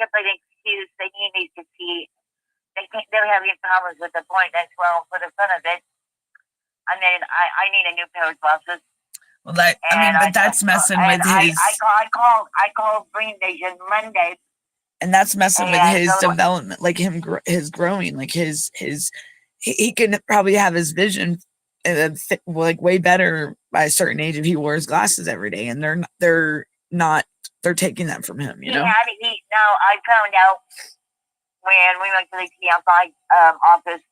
S3: up an excuse that he needs to see. They're having problems with the point as well. For the fun of it, I mean, I need a new pair of glasses.
S2: Well, but that's messing with his.
S3: I called Green Vision Monday.
S2: And that's messing with his development, like his growing, like his he can probably have his vision like way better by a certain age if he wore his glasses every day, and they're taking that from him, you know.
S3: Now I found out when we went to the TFI office.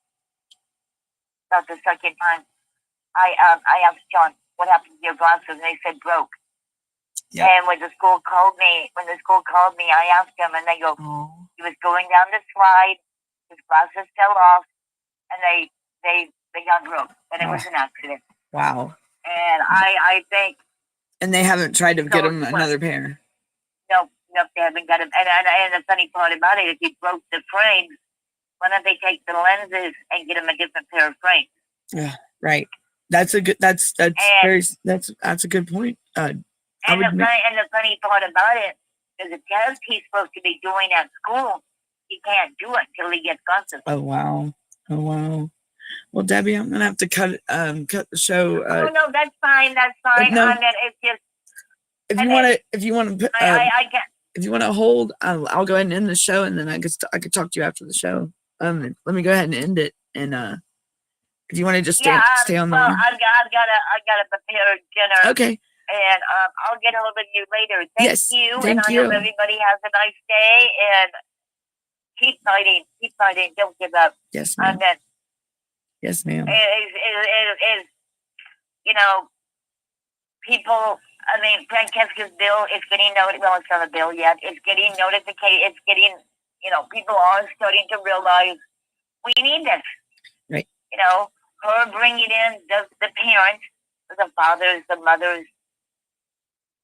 S3: That's the second time. I asked John what happened to your glasses, and they said broke. Yep. And when the school called me, I asked them, and they go, he was going down the slide, his glasses fell off, and they got broke, and it was an accident.
S2: Wow.
S3: And I think.
S2: And they haven't tried to get him another pair.
S3: No, they haven't got him. And the funny part about it, if he broke the frames, why don't they take the lenses and get him a different pair of frames? Yeah,
S2: right. That's a good. That's a good point.
S3: And the funny part about it is the test he's supposed to be doing at school, he can't do it till he gets glasses.
S2: Oh wow. Well, Debbie, I'm gonna have to cut the show.
S3: No, that's fine.
S2: No,
S3: I mean, it's just.
S2: If you want to hold, I'll go ahead and end the show, and then I could talk to you after the show. Let me go ahead and end it, and if you want to just stay on the line.
S3: I've got to prepare dinner.
S2: Okay.
S3: And I'll get hold of you later. Thank you.
S2: Thank
S3: and
S2: you.
S3: I hope everybody has a nice day, and keep fighting. Don't give up.
S2: Yes, ma'am. Yes, ma'am.
S3: Is you know, people. I mean, Francesca's bill is getting notified. Well, it's not a bill yet. It's getting notification. It's getting. You know, people are starting to realize we need this.
S2: Right.
S3: You know, her bringing in the parents, the fathers, the mothers,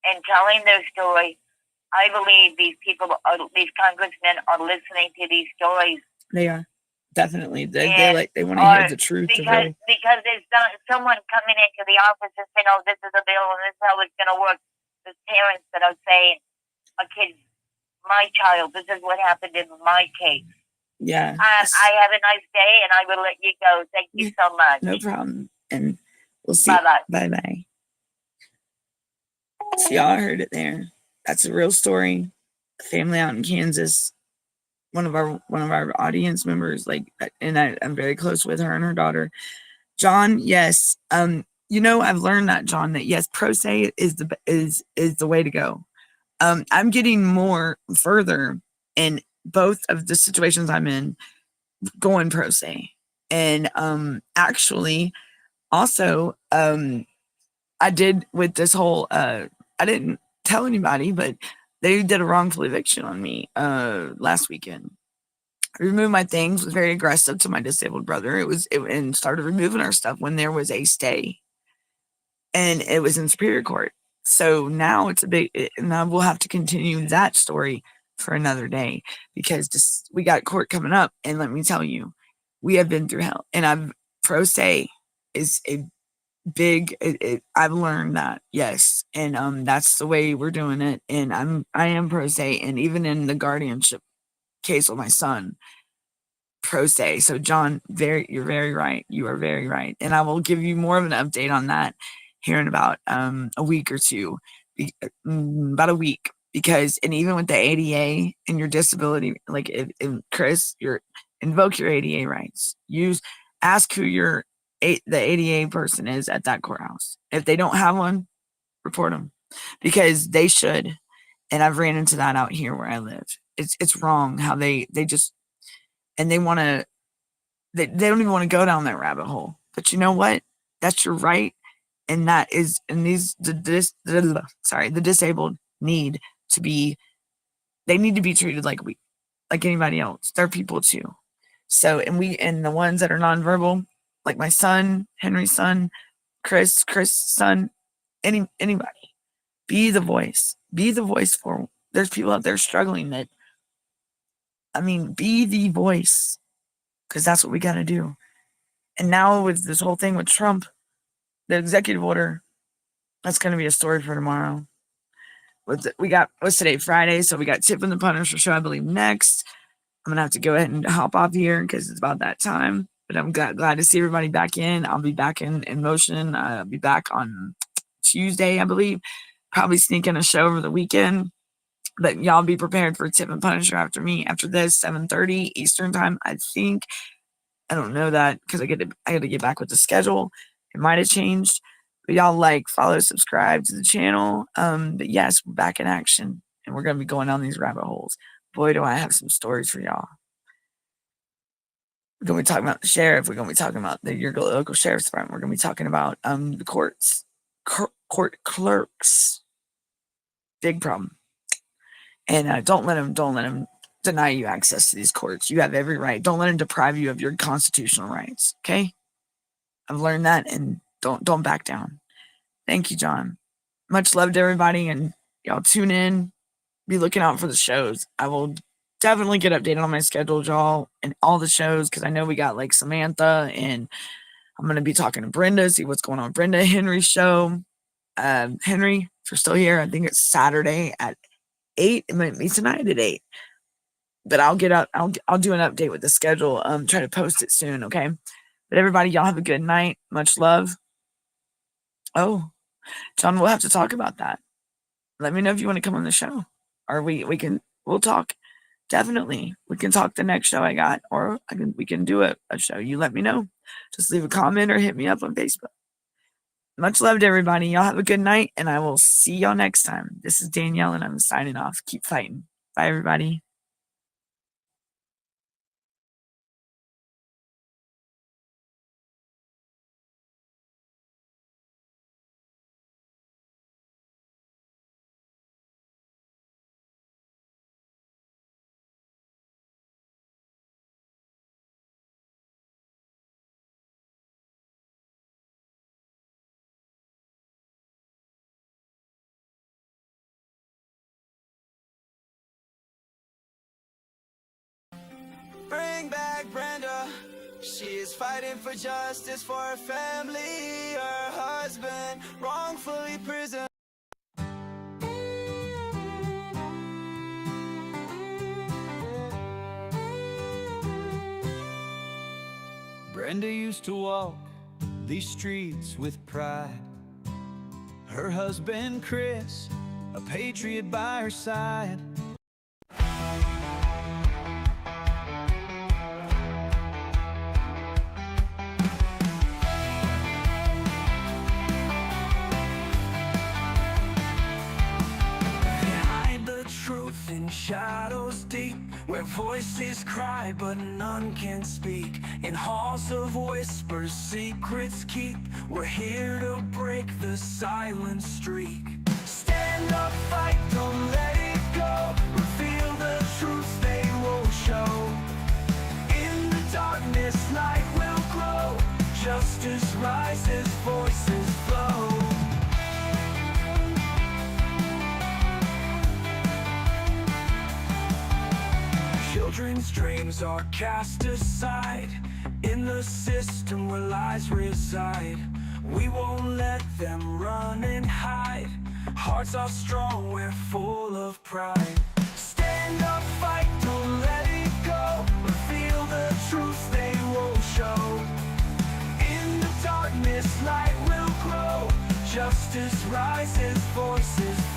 S3: and telling their story. I believe these congressmen are listening to these stories.
S2: They are. Definitely. They want to hear the truth.
S3: Because there's not someone coming into the office and saying, oh, this is a bill and this is how it's going to work. There's parents that are saying, a kid, my child, this is what happened in my case.
S2: Yeah.
S3: I have a nice day, and I will let you go. Thank you so much.
S2: No problem. And we'll see.
S3: Bye-bye.
S2: Bye-bye. So y'all heard it there. That's a real story. A family out in Kansas. One of our audience members, and I'm very close with her and her daughter. John, yes. You know, I've learned that, John, that yes, pro se is the way to go. I'm getting more further in both of the situations I'm in, going pro se. And actually also I did with this whole I didn't tell anybody, but they did a wrongful eviction on me last weekend. I removed my things, was very aggressive to my disabled brother. And started removing our stuff when there was a stay, and it was in Superior Court. So now it's and I will have to continue that story for another day, because we got court coming up, and let me tell you, we have been through hell. And pro se is a big. I've learned that, yes, and that's the way we're doing it. And I am pro se, and even in the guardianship case with my son, pro se. So John, you're very right. You are very right, and I will give you more of an update on that here in about a week or two, about a week. Because, and even with the ADA and your disability, like Chris, invoke your ADA rights. Ask who the ADA person is at that courthouse. If they don't have one, report them, because they should. And I've ran into that out here where I live. It's wrong how they just, and they want to, they don't even want to go down that rabbit hole. But you know what? That's your right. And that is, and the disabled need to be treated like anybody else. They're people too. So, and the ones that are nonverbal, like my son, Henry's son, Chris' son, anybody, be the voice for, there's people out there struggling be the voice, because that's what we got to do. And now with this whole thing with Trump, the executive order, that's going to be a story for tomorrow. What's today? Friday. So we got Tip and the Punisher show, I believe, next. I'm going to have to go ahead and hop off here because it's about that time. But I'm glad to see everybody back in. I'll be back in motion. I'll be back on Tuesday, I believe. Probably sneak in a show over the weekend. But y'all be prepared for Tip and Punisher after this, 7:30 Eastern time, I think. I don't know that because I got to get back with the schedule. It might have changed. But y'all follow, subscribe to the channel. But yes, we're back in action, and we're going to be going down these rabbit holes. Boy, do I have some stories for y'all. We're going to be talking about the sheriff. We're going to be talking about your local sheriff's department. We're going to be talking about the courts, court clerks. Big problem. And don't let them deny you access to these courts. You have every right. Don't let them deprive you of your constitutional rights. Okay? I've learned that, and don't back down. Thank you, John. Much love to everybody, and y'all tune in. Be looking out for the shows. I will definitely get updated on my schedule, y'all, and all the shows, because I know we got Samantha, and I'm going to be talking to Brenda, see what's going on. Brenda, Henry's show. Henry, if you're still here, I think it's Saturday at 8. It might be tonight at 8. But I'll do an update with the schedule. Try to post it soon, okay? But everybody, y'all have a good night. Much love. Oh, John, we'll have to talk about that. Let me know if you want to come on the show. Or we'll talk. Definitely. We can talk the next show I got. Or we can do a show. You let me know. Just leave a comment or hit me up on Facebook. Much love to everybody. Y'all have a good night, and I will see y'all next time. This is Danielle, and I'm signing off. Keep fighting. Bye, everybody.
S1: Bring back Brenda. She is fighting for justice for her family. Her husband wrongfully prisoned. Brenda used to walk these streets with pride. Her husband Chris, a patriot by her side. In shadows deep, where voices cry but none can speak, in halls of whispers secrets keep, we're here to break the silent streak. Stand up, fight, don't let it go, reveal the truth they won't show. Justice rises, voices flow. Children's dreams are cast aside in the system where lies reside. We won't let them run and hide. Hearts are strong, we're full of pride. Stand up, fight, don't let it go. Reveal the truth they won't show. In the darkness, light will grow. Justice rises, voices